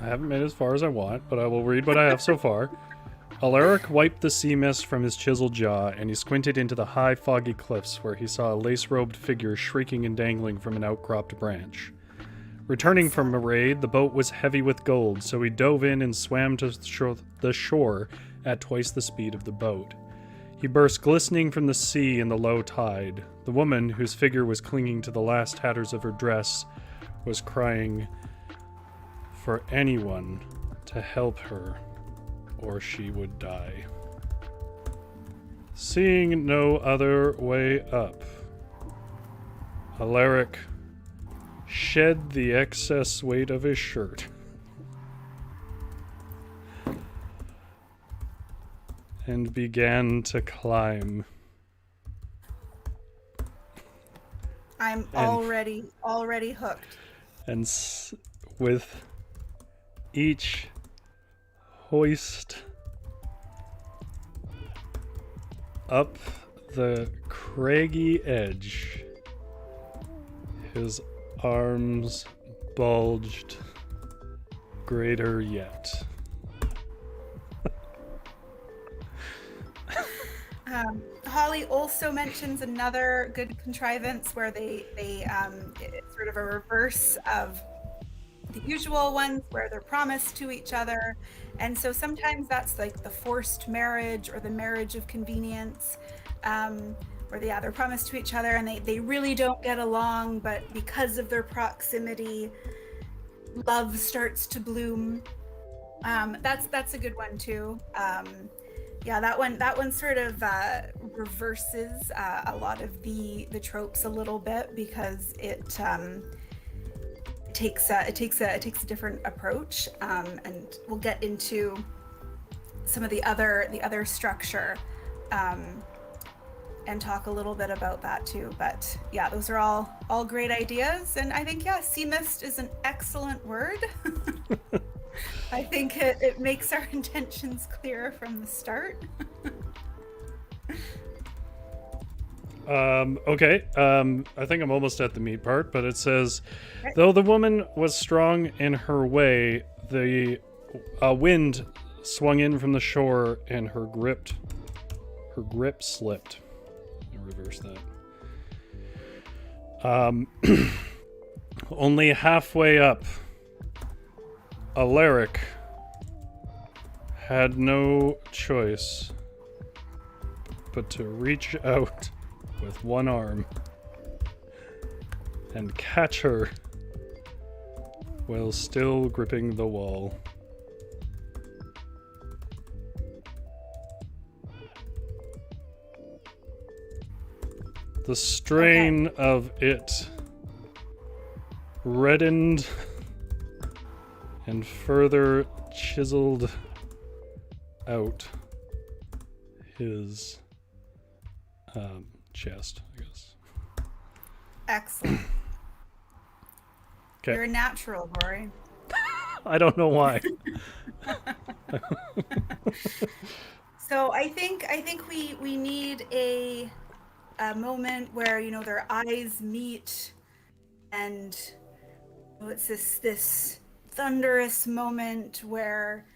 I haven't made as far as I want, but I will read what I have so far. Alaric wiped the sea mist from his chiseled jaw, and he squinted into the high, foggy cliffs where he saw a lace-robed figure shrieking and dangling from an outcropped branch. Returning from a raid, the boat was heavy with gold, so he dove in and swam to the shore at twice the speed of the boat. He burst glistening from the sea in the low tide. The woman, whose figure was clinging to the last tatters of her dress, was crying for anyone to help her, or she would die. Seeing no other way up, Alaric shed the excess weight of his shirt and began to climb. I'm already hooked. And with each hoist up the craggy edge, his arms bulged greater yet. Holly also mentions another good contrivance where it's sort of a reverse of the usual ones where they're promised to each other. And so sometimes that's like the forced marriage or the marriage of convenience, where they're promised to each other and they really don't get along, but because of their proximity, love starts to bloom. That's a good one too. That one sort of reverses a lot of the tropes a little bit, because it takes a different approach, and we'll get into some of the other structure, and talk a little bit about that too. But yeah, those are all great ideas, and I think sea mist is an excellent word. I think it makes our intentions clear from the start. Okay. I think I'm almost at the meat part, but it says, though the woman was strong in her way, the wind swung in from the shore and her grip slipped. I'll reverse that. Only halfway up, Alaric had no choice but to reach out with one arm and catch her while still gripping the wall. The strain of it reddened and further chiseled out his chest, I guess. Excellent. Okay. You're a natural, Rory. I don't know why. So I think we need a moment where their eyes meet, and it's this thunderous moment where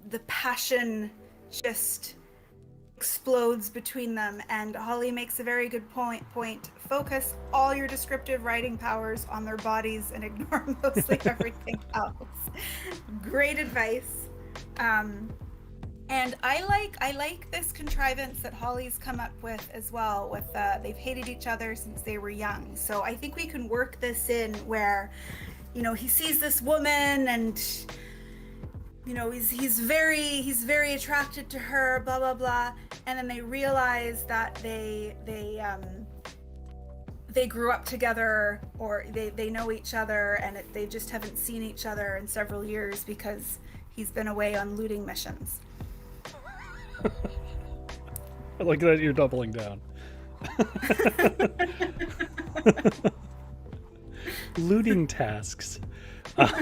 the passion just explodes between them. And Holly makes a very good point. Focus all your descriptive writing powers on their bodies and ignore mostly everything else. Great advice. And I like this contrivance that Holly's come up with as well, with they've hated each other since they were young. So I think we can work this in where he sees this woman and he's very attracted to her, blah blah blah, and then they realize that they grew up together, or they know each other, and they just haven't seen each other in several years because he's been away on looting missions. I like that you're doubling down. Looting tasks. Just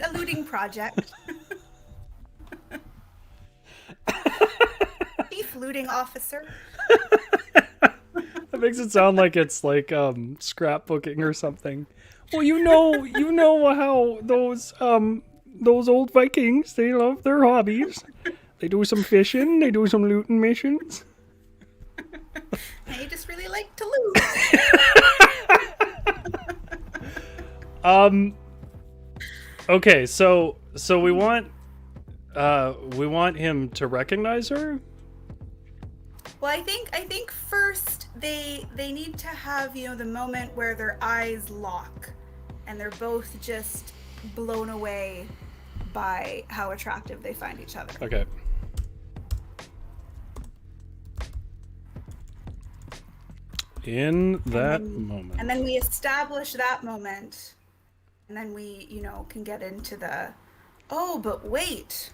a looting project. Chief looting officer. That makes it sound like it's like scrapbooking or something. Well, you know how those old Vikings, they love their hobbies. They do some fishing, they do some looting missions. They just really like to loot. Okay, so we want him to recognize her. Well, I think first they need to have the moment where their eyes lock, and they're both just blown away by how attractive they find each other. Okay. In that moment. And then we establish that moment, and then we, can get into oh, but wait,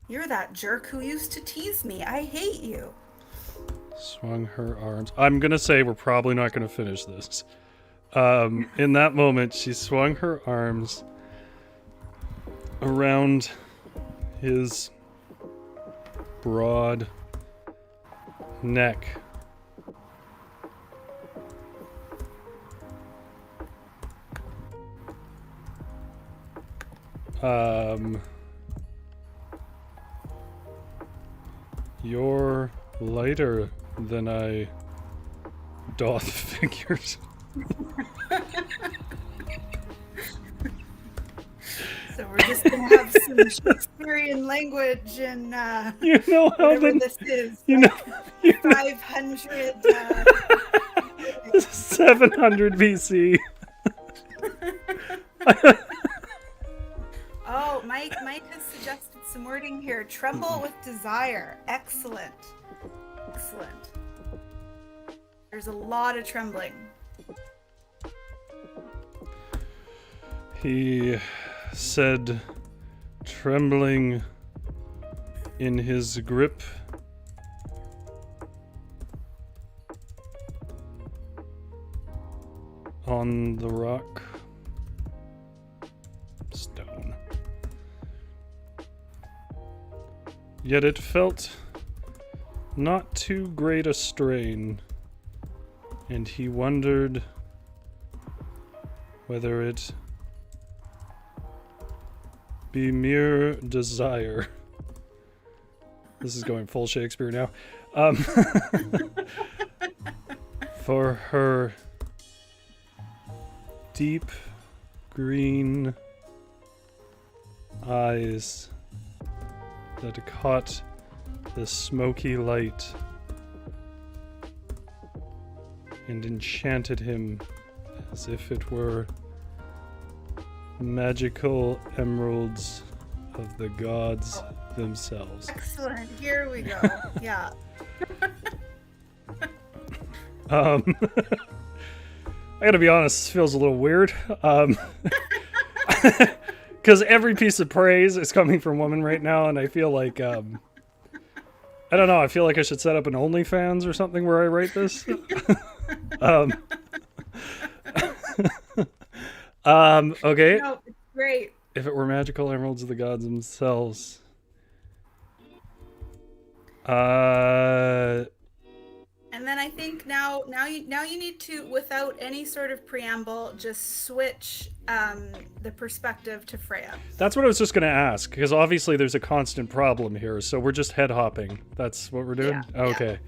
you're that jerk who used to tease me. I hate you. Swung her arms. I'm going to say we're probably not going to finish this. In that moment, she swung her arms around his broad neck. Your lighter than I doth figures. So we're just gonna have some Shakespearean language and You know how whatever the this is. you know 500. 700 BC. Oh, Mike has suggested some wording here. Tremble with desire. Excellent. Excellent. There's a lot of trembling. He said, trembling in his grip, on the rock stone. Yet it felt not too great a strain, and he wondered whether it be mere desire. This is going full Shakespeare now. For her deep green eyes that caught the smoky light and enchanted him as if it were magical emeralds of the gods themselves. Excellent. Here we go. Yeah. I gotta be honest, this feels a little weird. Because every piece of praise is coming from women right now, and I feel like, I don't know, I feel like I should set up an OnlyFans or something where I write this. Okay. No, it's great. If it were magical emeralds of the gods themselves. And then I think now you need to, without any sort of preamble, just switch the perspective to Freya. That's what I was just going to ask, because obviously there's a constant problem here, so we're just head hopping. That's what we're doing? Yeah, okay.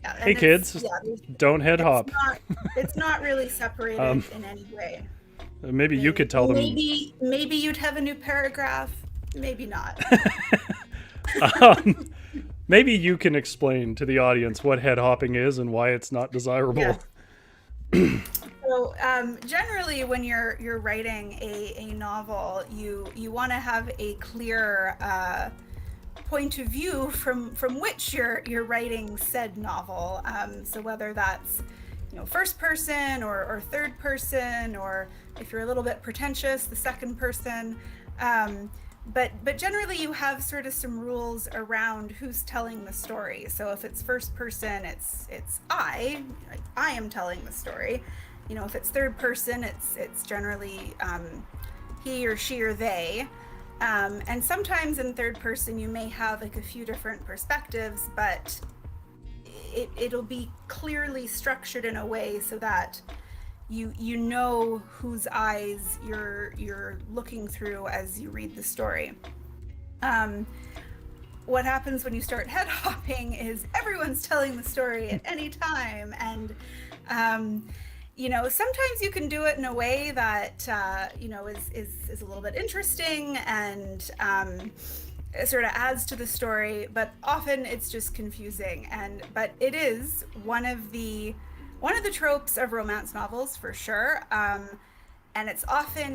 Yeah, hey kids, don't head hop. It's not really separated in any way. Maybe you could tell them. Maybe you'd have a new paragraph. Maybe not. Maybe you can explain to the audience what head hopping is and why it's not desirable. Yeah. So generally, when you're writing a novel, you want to have a clear point of view from which you're writing said novel. So whether that's first person or third person, or if you're a little bit pretentious, the second person. But generally you have sort of some rules around who's telling the story. So if it's first person, it's I am telling the story. If it's third person, it's generally he or she or they. And sometimes in third person you may have like a few different perspectives, but it'll be clearly structured in a way so that you know whose eyes you're looking through as you read the story. What happens when you start head hopping is everyone's telling the story at any time, and sometimes you can do it in a way that is a little bit interesting and it sort of adds to the story, but often it's just confusing. But it is one of the tropes of romance novels for sure. And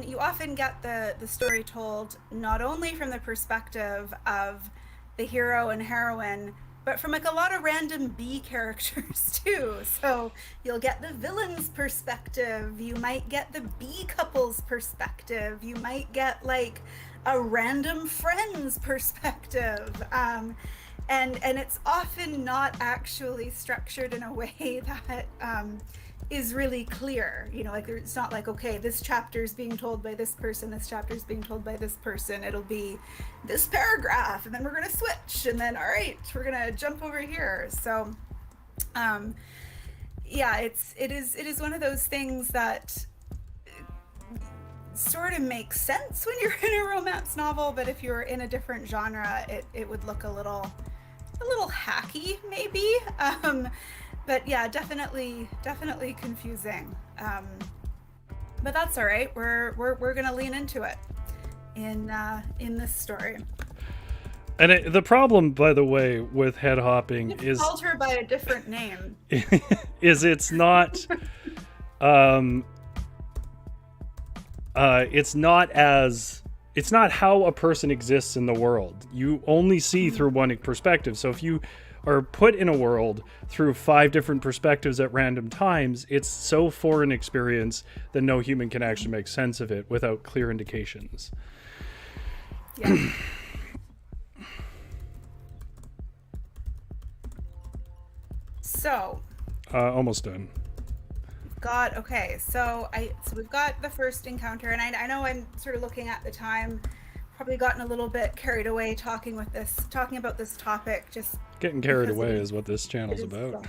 you often get the story told not only from the perspective of the hero and heroine, but from like a lot of random B characters too. So you'll get the villain's perspective, you might get the B couple's perspective, you might get like a random friend's perspective. And it's often not actually structured in a way that is really clear. Like it's not like, okay, this chapter is being told by this person, this chapter is being told by this person. It'll be this paragraph, and then we're going to switch, and then all right, we're going to jump over here. So, yeah, it is one of those things that sort of makes sense when you're in a romance novel, but if you're in a different genre, it would look a little a little hacky maybe, but yeah, definitely confusing. But that's all right. We're gonna lean into it in this story. And the problem, by the way, with head hopping is called her by a different name. is it's not it's not how a person exists in the world. You only see through one perspective. So if you are put in a world through 5 different perspectives at random times, it's so foreign experience that no human can actually make sense of it without clear indications. Yeah. So almost done. Okay, so we've got the first encounter, and I know I'm sort of looking at the time, probably gotten a little bit carried away talking about this topic. Just getting carried away is what this channel's about.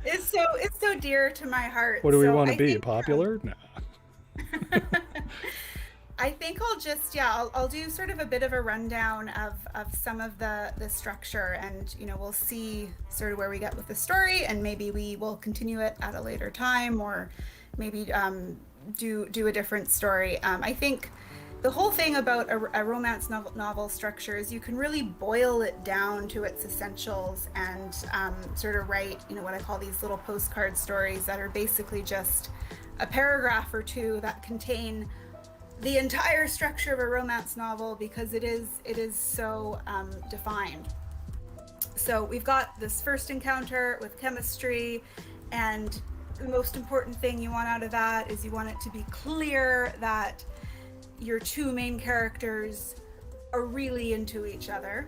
It's so dear to my heart. What do we want to be? Popular? No. I think I'll do sort of a bit of a rundown of some of the structure, and we'll see sort of where we get with the story, and maybe we will continue it at a later time, or maybe do a different story. I think the whole thing about a romance novel structure is you can really boil it down to its essentials and sort of write what I call these little postcard stories that are basically just a paragraph or two that contain the entire structure of a romance novel, because it is so defined. So we've got this first encounter with chemistry, and the most important thing you want out of that is you want it to be clear that your 2 main characters are really into each other.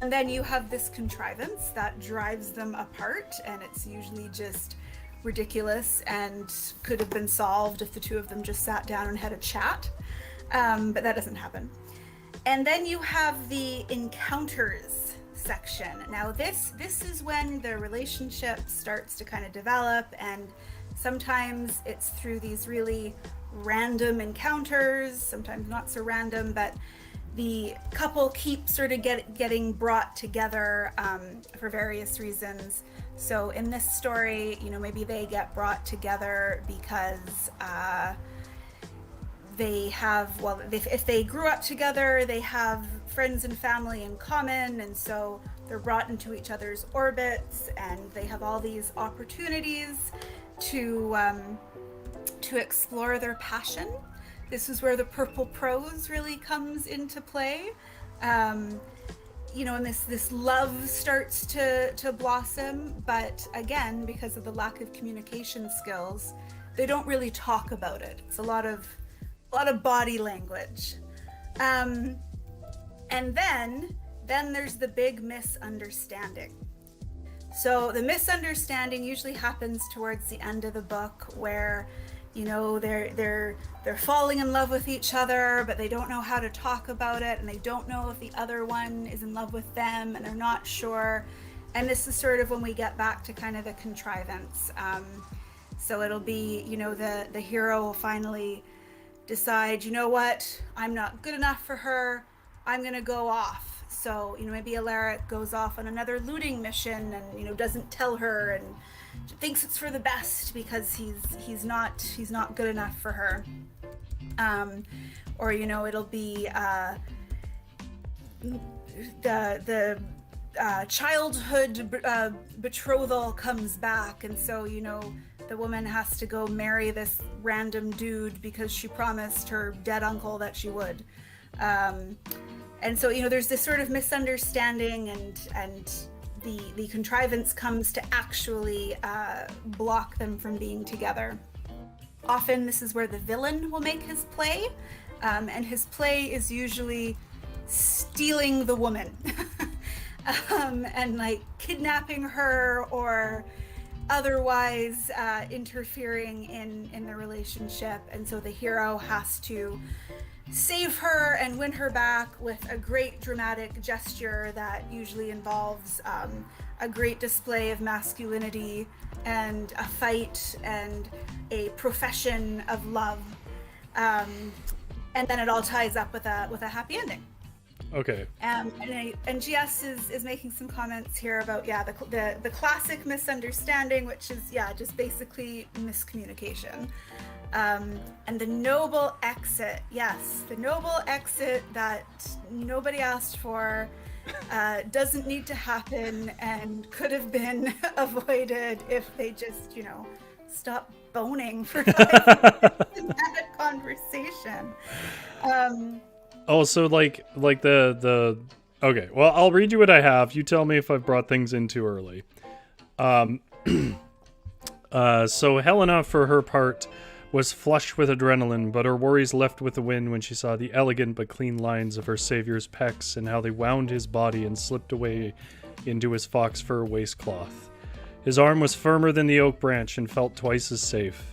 And then you have this contrivance that drives them apart, and it's usually just ridiculous and could have been solved if the 2 of them just sat down and had a chat, but that doesn't happen. And then you have the encounters section. Now this is when the relationship starts to kind of develop, and sometimes it's through these really random encounters, sometimes not so random, but the couple keep sort of getting brought together for various reasons. So in this story, maybe they get brought together because they have, if they grew up together, they have friends and family in common, and so they're brought into each other's orbits, and they have all these opportunities to explore their passion. This is where the purple prose really comes into play. And this love starts to blossom, but again, because of the lack of communication skills, they don't really talk about it. It's a lot of body language. And then there's the big misunderstanding. So the misunderstanding usually happens towards the end of the book, where they're falling in love with each other, but they don't know how to talk about it, and they don't know if the other one is in love with them, and they're not sure. And this is sort of when we get back to kind of the contrivance. So it'll be, the hero will finally decide, what, I'm not good enough for her, I'm gonna go off. So, maybe Alaric goes off on another looting mission and, doesn't tell her, and thinks it's for the best because he's not good enough for her. Or it'll be the childhood betrothal comes back, and so the woman has to go marry this random dude because she promised her dead uncle that she would. And so there's this sort of misunderstanding, and the contrivance comes to actually block them from being together. Often this is where the villain will make his play, and his play is usually stealing the woman and kidnapping her, or otherwise interfering in the relationship. And so the hero has to save her and win her back with a great dramatic gesture that usually involves a great display of masculinity and a fight and a profession of love, and then it all ties up with a happy ending. Okay. And GS is making some comments here about the classic misunderstanding, which is just basically miscommunication. And the noble exit, yes, the noble exit that nobody asked for, doesn't need to happen and could have been avoided if they just, stop boning for 5 minutes and had a conversation. So like the okay, well, I'll read you what I have. You tell me if I've brought things in too early. So Helena, for her part, was flushed with adrenaline, but her worries left with the wind when she saw the elegant but clean lines of her savior's pecs and how they wound his body and slipped away into his fox fur waistcloth. His arm was firmer than the oak branch and felt twice as safe.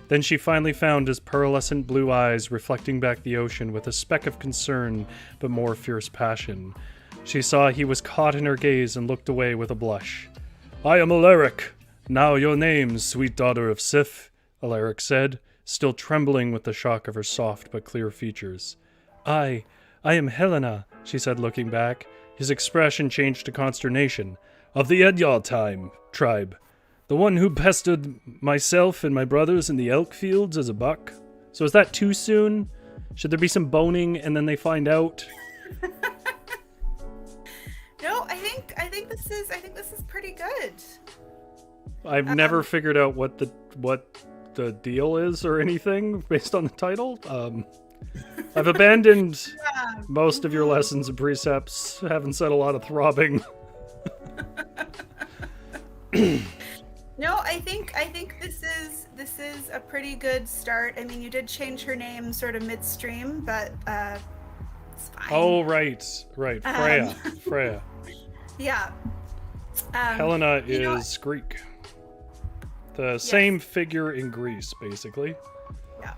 Then she finally found his pearlescent blue eyes reflecting back the ocean with a speck of concern but more fierce passion. She saw he was caught in her gaze and looked away with a blush. "I am Alaric. Now your name, sweet daughter of Sif," Alaric said, still trembling with the shock of her soft but clear features. I am Helena," she said, looking back. His expression changed to consternation. "Of the Edyar tribe. The one who pestered myself and my brothers in the elk fields as a buck." So is that too soon? Should there be some boning and then they find out? No, I think this is pretty good. I've never figured out what the deal is or anything based on the title. I've abandoned most of your lessons and precepts. Haven't said a lot of throbbing. No, I think this is a pretty good start. I mean, you did change her name sort of midstream, but it's fine. Oh, right. Freya. Yeah. Helena is Greek. The same figure in Greece, basically. Yeah.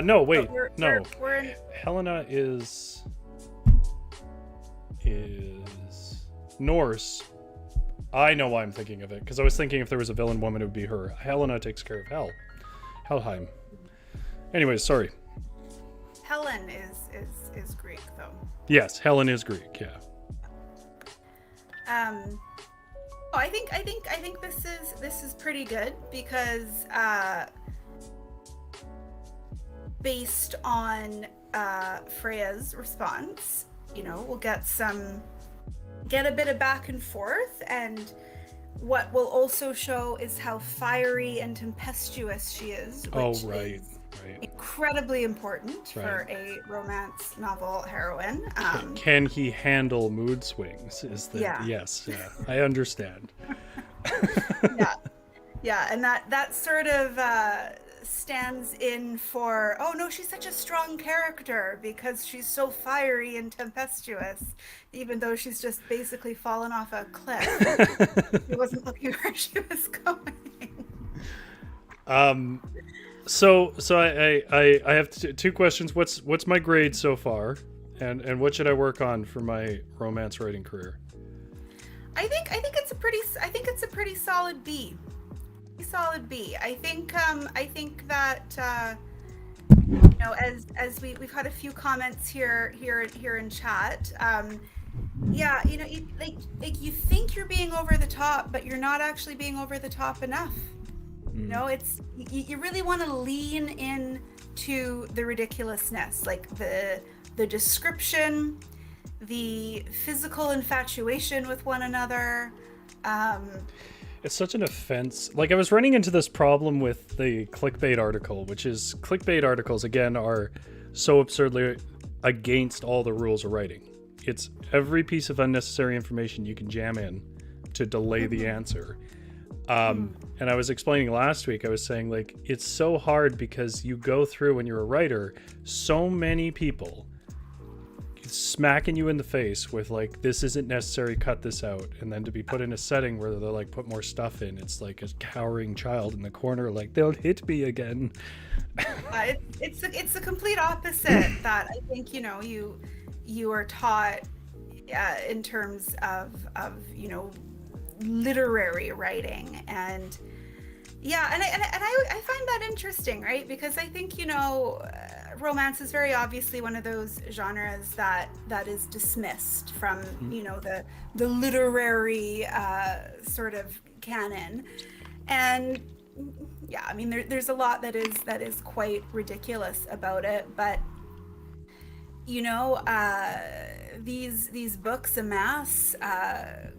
No, wait. We're in... Helena is Norse. I know why I'm thinking of it, because I was thinking if there was a villain woman, it would be her. Helena takes care of Helheim. Anyways, sorry. Helen is Greek, though. Yes, Helen is Greek. Yeah. I think this is pretty good because based on Freya's response, we'll get a bit of back and forth, and what will also show is how fiery and tempestuous she is, which is incredibly important for a romance novel heroine. Can he handle mood swings? Yes, I understand. Yeah, and that sort of stands in for, oh no, she's such a strong character because she's so fiery and tempestuous, even though she's just basically fallen off a cliff. She wasn't looking where she was going. So I have two questions. What's my grade so far, and what should I work on for my romance writing career? I think it's a pretty solid B. Solid B. I think that as we've had a few comments here in chat. You think you're being over the top, but you're not actually being over the top enough. It's you really want to lean in to the ridiculousness, like the description, the physical infatuation with one another. It's such an offense. Like, I was running into this problem with the clickbait article, which is clickbait articles, again, are so absurdly against all the rules of writing. It's every piece of unnecessary information you can jam in to delay the answer. And I was explaining last week, I was saying, like, it's so hard because you go through, when you're a writer, so many people smacking you in the face with, like, this isn't necessary, cut this out, and then to be put in a setting where they're like, put more stuff in, it's like a cowering child in the corner, like, they'll hit me again. It's the complete opposite that I think you are taught in terms of literary writing, and I find that interesting, right? Because I think romance is very obviously one of those genres that is dismissed from the literary sort of canon, and yeah, I mean there's a lot that is quite ridiculous about it, but these books amass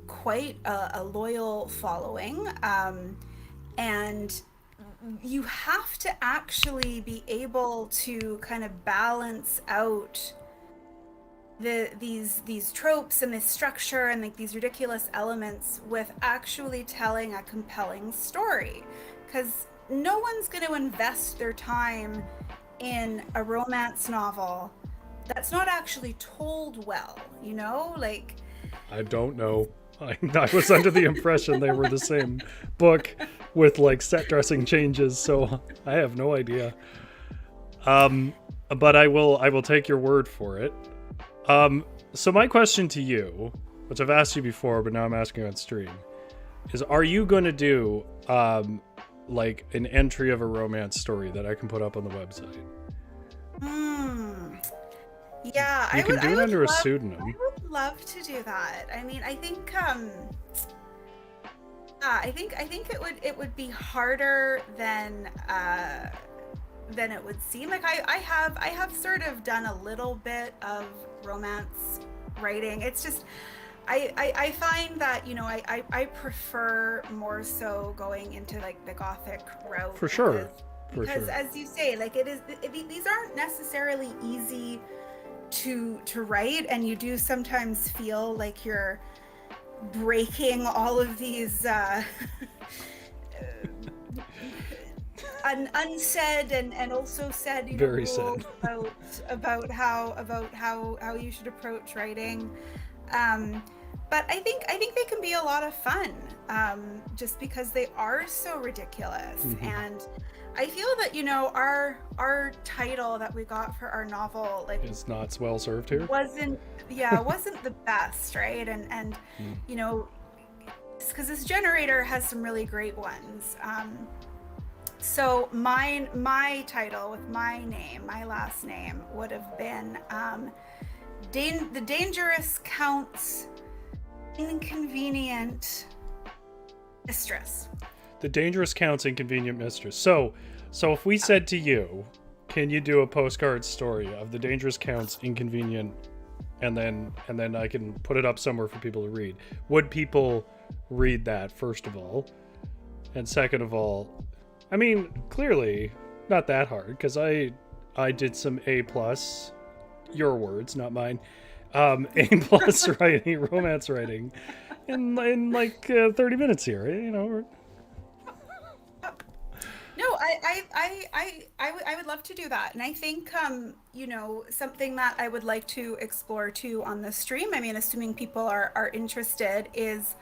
quite a loyal following, and you have to actually be able to kind of balance out these tropes and this structure and like these ridiculous elements with actually telling a compelling story, because no one's going to invest their time in a romance novel that's not actually told well, like I don't know. I was under the impression they were the same book with like set dressing changes, so I have no idea. But I will take your word for it. So my question to you, which I've asked you before, but now I'm asking on stream, is are you going to do like an entry of a romance story that I can put up on the website? Yeah, you can do it under a pseudonym. I would love to do that. I mean, I think it would be harder than it would seem. Like I have sort of done a little bit of romance writing. It's just I find that I prefer more so going into like the gothic route. For sure. Because as you say, like these aren't necessarily easy to write, and you do sometimes feel like you're breaking all of these unsaid and also said very rules said about how you should approach writing, but I think they can be a lot of fun, just because they are so ridiculous. Mm-hmm. And I feel that our title that we got for our novel is not well served here. Wasn't the best, right? And because this generator has some really great ones. So my title with my last name would have been The Dangerous Count's Inconvenient Mistress. The Dangerous Count's Inconvenient Mistress. So if we said to you, can you do a postcard story of the Dangerous Count's Inconvenient, and then I can put it up somewhere for people to read, would people read that, first of all? And second of all, I mean, clearly not that hard, because I did some A+, your words, not mine, A+ writing, romance writing, in like 30 minutes here, No, I would love to do that. And I think, something that I would like to explore too on the stream, I mean, assuming people are interested, is,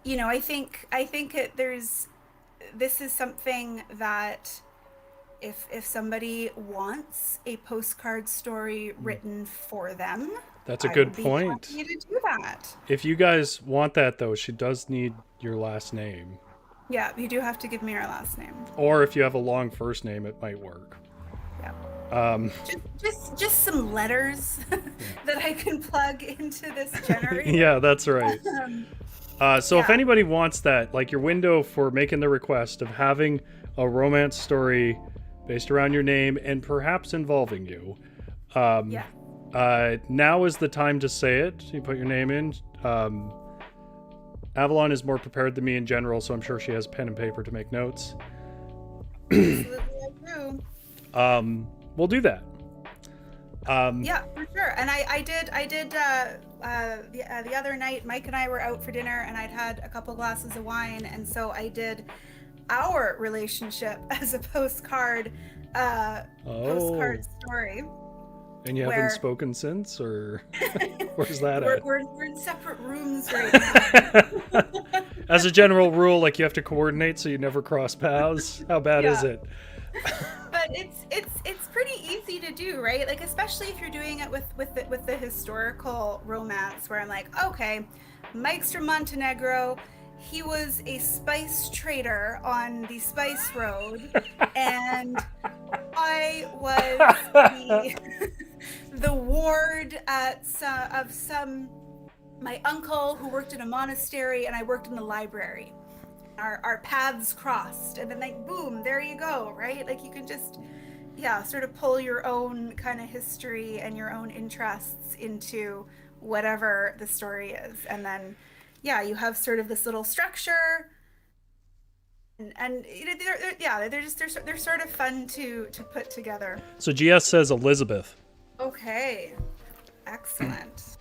I think this is something that if somebody wants a postcard story written for them, that's a good point. I would be happy to do that. If you guys want that, though, she does need your last name. Yeah, you do have to give me your last name. Or if you have a long first name, it might work. Yeah. Just some letters that I can plug into this generator. Yeah, that's right. If anybody wants that, like your window for making the request of having a romance story based around your name and perhaps involving you, now is the time to say it. You put your name in. Avalon is more prepared than me in general, so I'm sure she has pen and paper to make notes. Absolutely, I do. We'll do that. Yeah, for sure. And I did the other night, Mike and I were out for dinner, and I'd had a couple glasses of wine, and so I did our relationship as a postcard story. And you haven't spoken since, or where's that at? We're in separate rooms right now. As a general rule, like you have to coordinate so you never cross paths. How bad is it? But it's pretty easy to do, right? Like, especially if you're doing it with the historical romance, where I'm like, okay, Mike's from Montenegro. He was a spice trader on the Spice Road, and I was the ward of my uncle who worked in a monastery, and I worked in the library. Our paths crossed, and then like boom, there you go, right? Like you can just sort of pull your own kind of history and your own interests into whatever the story is, and then you have sort of this little structure, and they're sort of fun to put together. So GS says Elizabeth. Okay, excellent.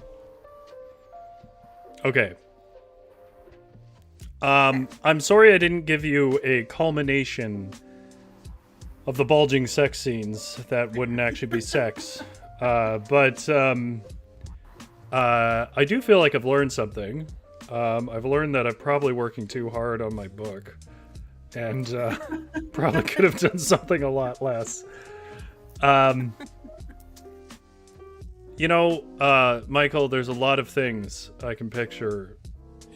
Okay. I'm sorry I didn't give you a culmination of the bulging sex scenes that wouldn't actually be sex. But I do feel like I've learned something. I've learned that I'm probably working too hard on my book. And probably could have done something a lot less. Michael, there's a lot of things I can picture.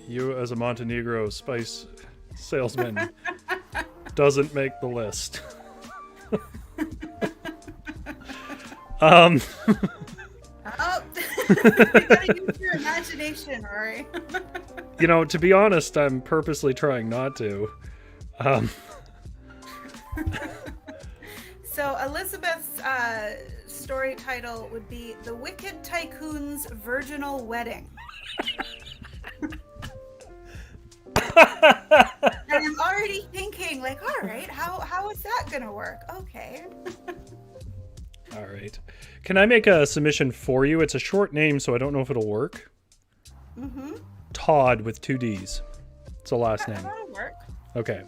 You as a Montenegro spice salesman doesn't make the list. Oh, you gotta use your imagination, Rory. To be honest, I'm purposely trying not to. So Elizabeth's story title would be The Wicked Tycoon's Virginal Wedding. And I'm already thinking, like, all right, how is that gonna work? Okay. All right. Can I make a submission for you? It's a short name, so I don't know if it'll work. Mm-hmm. Todd with 2 Ds. It's a last name. That'll work. Okay.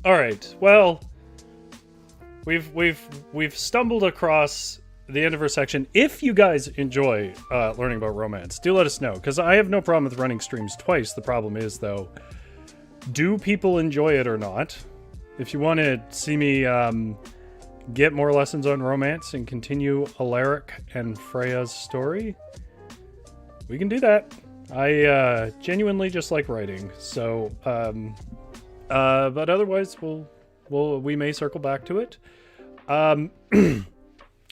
All right. Well, we've stumbled across the end of our section. If you guys enjoy learning about romance, do let us know, because I have no problem with running streams twice. The problem is, though, do people enjoy it or not? If you want to see me get more lessons on romance and continue Alaric and Freya's story, we can do that. I genuinely just like writing, so but otherwise we may circle back to it. And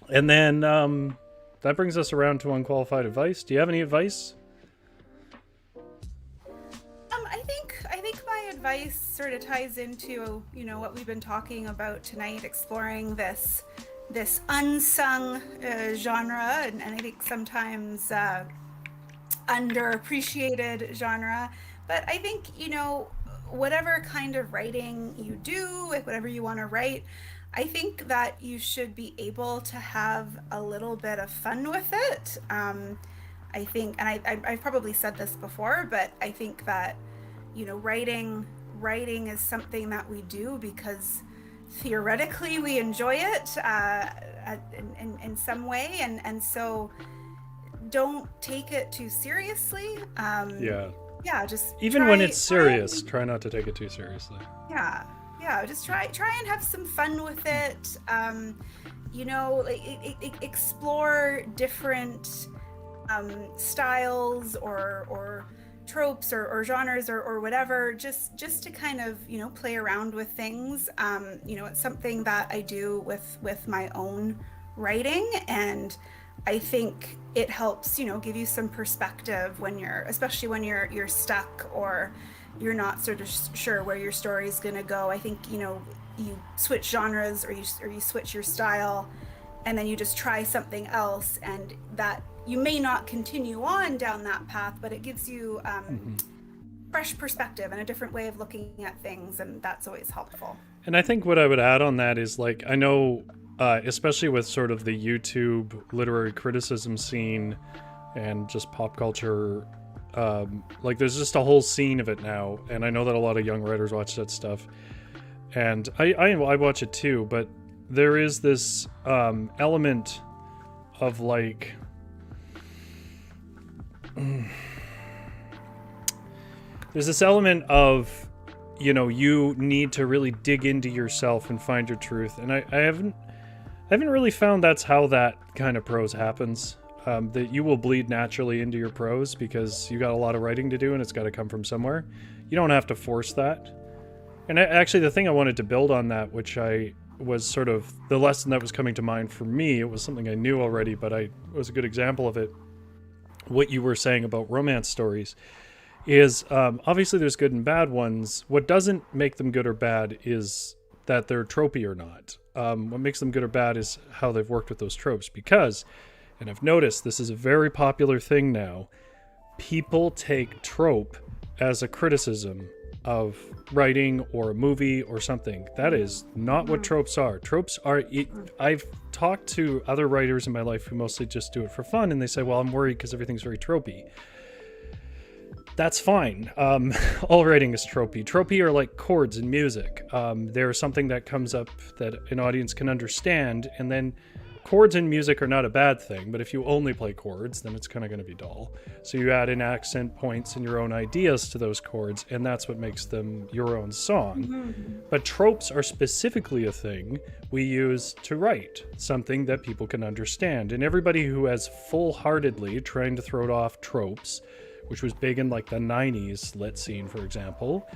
then that brings us around to Unqualified Advice. Do you have any advice? I think my advice sort of ties into, what we've been talking about tonight, exploring this unsung genre, and I think sometimes underappreciated genre. But I think, whatever kind of writing you do, whatever you want to write, I think that you should be able to have a little bit of fun with it. I think, and I've probably said this before, but I think that, writing is something that we do because theoretically we enjoy it in some way. And so don't take it too seriously. Just even when it's serious, try not to take it too seriously. Just try and have some fun with it. Explore different styles or tropes or genres or whatever, just to kind of play around with things. It's something that I do with my own writing, and I think it helps give you some perspective especially when you're stuck or you're not sort of sure where your story is going to go. I think you switch genres or you switch your style, and then you just try something else, and that you may not continue on down that path, but it gives you fresh perspective and a different way of looking at things, and that's always helpful. And I think what I would add on that is, like, I know especially with sort of the YouTube literary criticism scene and just pop culture, like there's just a whole scene of it now, and I know that a lot of young writers watch that stuff, and I watch it too, but there is this element of like there's this element of you need to really dig into yourself and find your truth, and I haven't really found that's how that kind of prose happens. that you will bleed naturally into your prose because you got a lot of writing to do and it's got to come from somewhere. You don't have to force that. And actually, the thing I wanted to build on that, which I was sort of the lesson that was coming to mind for me, it was something I knew already, but it was a good example of it. What you were saying about romance stories is obviously there's good and bad ones. What doesn't make them good or bad is that they're tropey or not. What makes them good or bad is how they've worked with those tropes. Because, and I've noticed this is a very popular thing now, people take trope as a criticism of writing or a movie or something. That is not what tropes are. Tropes are... I've talked to other writers in my life who mostly just do it for fun, and they say, well, I'm worried because everything's very tropey. That's fine. All writing is tropey. Tropey are like chords in music. They're something that comes up that an audience can understand, and then chords in music are not a bad thing, but if you only play chords, then it's kind of going to be dull. So you add in accent points and your own ideas to those chords, and that's what makes them your own song. Mm-hmm. But tropes are specifically a thing we use to write, something that people can understand. And everybody who has full-heartedly trying to throw off tropes, which was big in like the 90s lit scene, for example,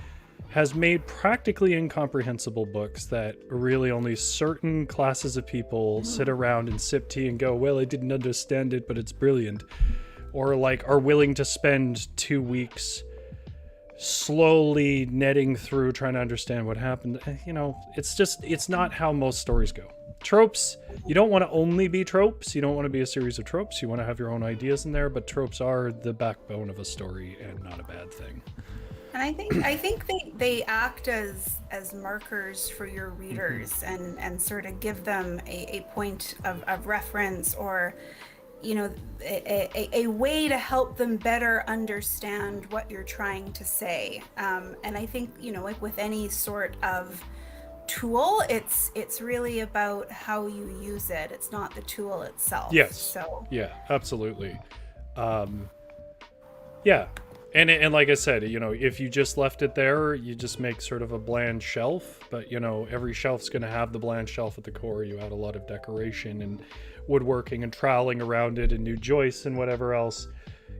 has made practically incomprehensible books that really only certain classes of people sit around and sip tea and go, well, I didn't understand it, but it's brilliant. Or like are willing to spend 2 weeks slowly netting through trying to understand what happened. You know, it's not how most stories go. Tropes, you don't want to only be tropes. You don't want to be a series of tropes. You want to have your own ideas in there, but tropes are the backbone of a story and not a bad thing. And I think they act as markers for your readers, and sort of give them a point of reference, or you know, a way to help them better understand what you're trying to say. And I think, you know, like with any sort of tool, it's really about how you use it. It's not the tool itself. Yes. So yeah, absolutely. Yeah. And like I said, you know, if you just left it there, you just make sort of a bland shelf. But, you know, every shelf's going to have the bland shelf at the core. You add a lot of decoration and woodworking and troweling around it and new joists and whatever else.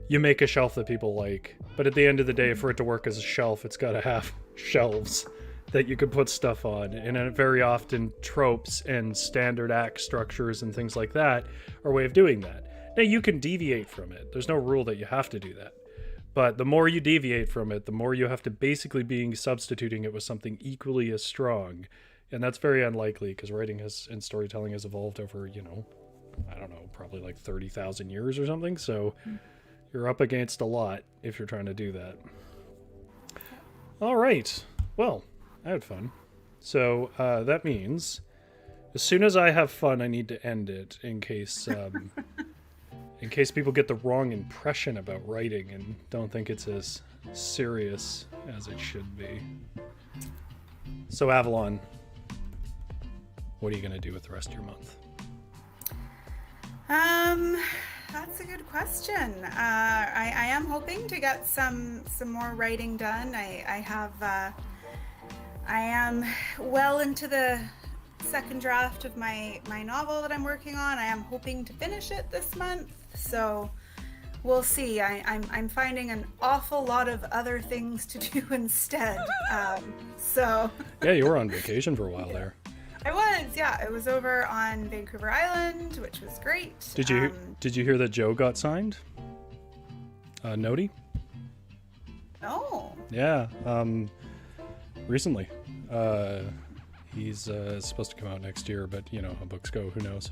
You make a shelf that people like. But at the end of the day, for it to work as a shelf, it's got to have shelves that you can put stuff on. And very often tropes and standard act structures and things like that are a way of doing that. Now, you can deviate from it. There's no rule that you have to do that. But the more you deviate from it, the more you have to basically be substituting it with something equally as strong. And that's very unlikely because writing and storytelling has evolved over, you know, I don't know, probably like 30,000 years or something. So you're up against a lot if you're trying to do that. All right. Well, I had fun. So that means as soon as I have fun, I need to end it in case... in case people get the wrong impression about writing and don't think it's as serious as it should be. So Avalon, what are you going to do with the rest of your month? That's a good question. I am hoping to get some more writing done. I am well into the second draft of my novel that I'm working on. I am hoping to finish it this month. So we'll see. I'm finding an awful lot of other things to do instead. So yeah, you were on vacation for a while there. I was, yeah. It was over on Vancouver Island, which was great. Did you hear that Joe got signed? Noti? No. Yeah. Recently. He's supposed to come out next year, but you know how books go. Who knows?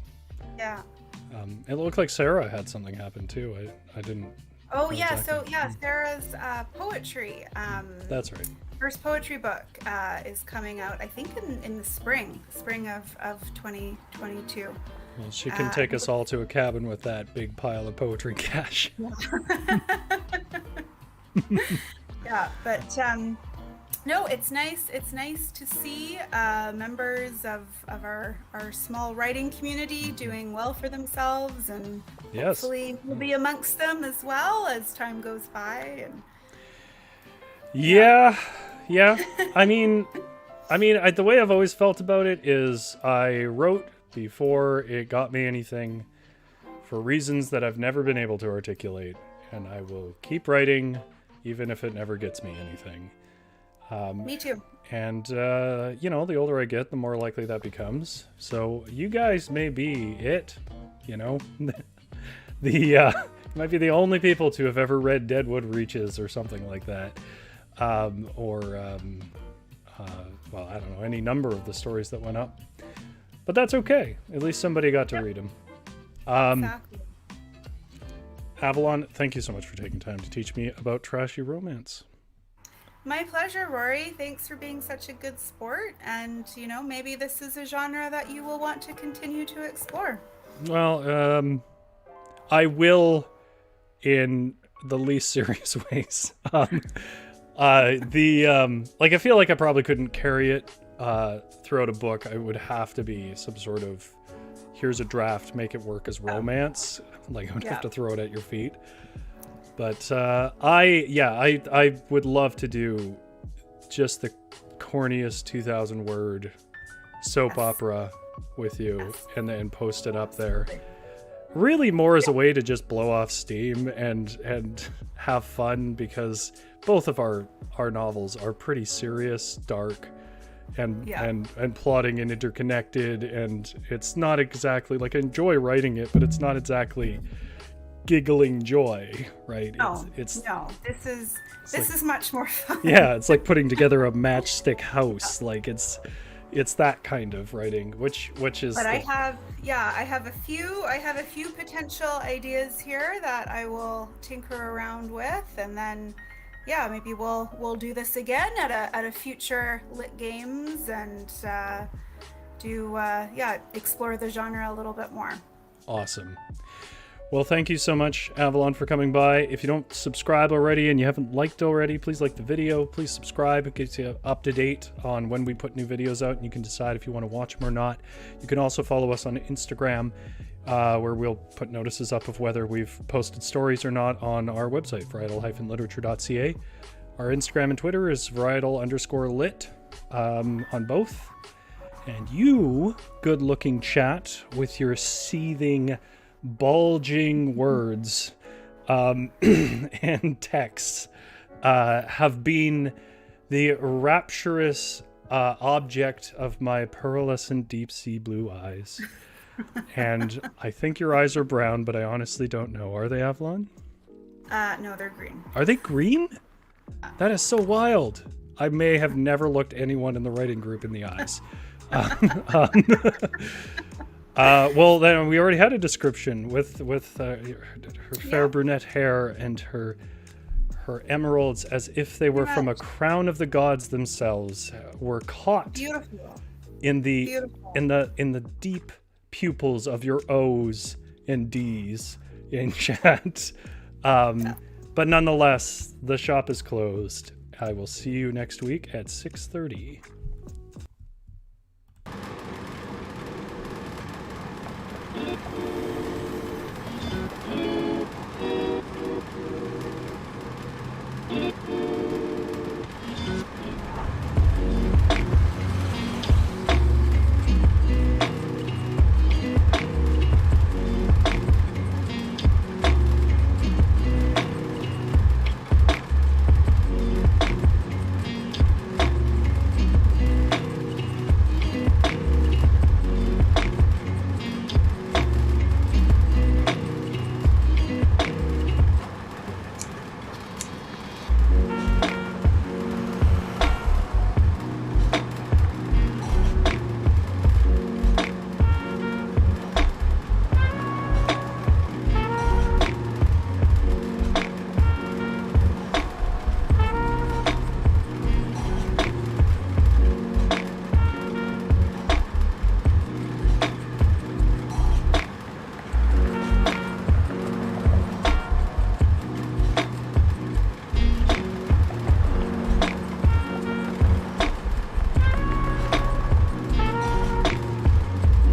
Yeah. It looked like Sarah had something happen too. I didn't. Oh yeah, so yeah, Sarah's poetry. That's right. First poetry book is coming out, I think, in the spring of 2022. Well, she can take us all to a cabin with that big pile of poetry cash. Yeah, but no, it's nice. It's nice to see members of our small writing community doing well for themselves, and yes, hopefully we'll be amongst them as well as time goes by. And yeah. I mean, the way I've always felt about it is I wrote before it got me anything for reasons that I've never been able to articulate, and I will keep writing even if it never gets me anything. Me too. And, you know, the older I get, the more likely that becomes. So you guys may be it, you know. You might be the only people to have ever read Deadwood Reaches or something like that. Well, I don't know, any number of the stories that went up. But that's okay. At least somebody got to read them. Exactly. Avalon, thank you so much for taking time to teach me about trashy romance. My pleasure, Rory. Thanks for being such a good sport. And, you know, maybe this is a genre that you will want to continue to explore. Well, I will in the least serious ways. I feel like I probably couldn't carry it throughout a book. I would have to be some sort of, here's a draft, make it work as romance. Like I would have to throw it at your feet. But I would love to do just the corniest 2,000 word soap opera with you and then post it up there. Really more as a way to just blow off steam and have fun, because both of our novels are pretty serious, dark, and plotting and interconnected, and it's not exactly like, I enjoy writing it, but it's not exactly giggling joy, right? No, this is much more fun. Yeah, it's like putting together a matchstick house. Like it's that kind of writing, which is. But I have a few potential ideas here that I will tinker around with, and then maybe we'll do this again at a future LItGames and explore the genre a little bit more. Awesome. Well, thank you so much, Avalon, for coming by. If you don't subscribe already and you haven't liked already, please like the video. Please subscribe. It gets you up to date on when we put new videos out, and you can decide if you want to watch them or not. You can also follow us on Instagram, where we'll put notices up of whether we've posted stories or not on our website, varietal-literature.ca. Our Instagram and Twitter is varietal_lit on both. And you, good-looking chat with your seething, bulging words and texts have been the rapturous object of my pearlescent deep sea blue eyes. And I think your eyes are brown, but I honestly don't know. Are they, Avalon? No, they're green. Are they green? That is so wild. I may have never looked anyone in the writing group in the eyes. Well, then we already had a description with her fair brunette hair and her emeralds, as if they were from a crown of the gods themselves, were caught in the deep pupils of your O's and D's in chat. But nonetheless, the shop is closed. I will see you next week at 6:30. Thank you.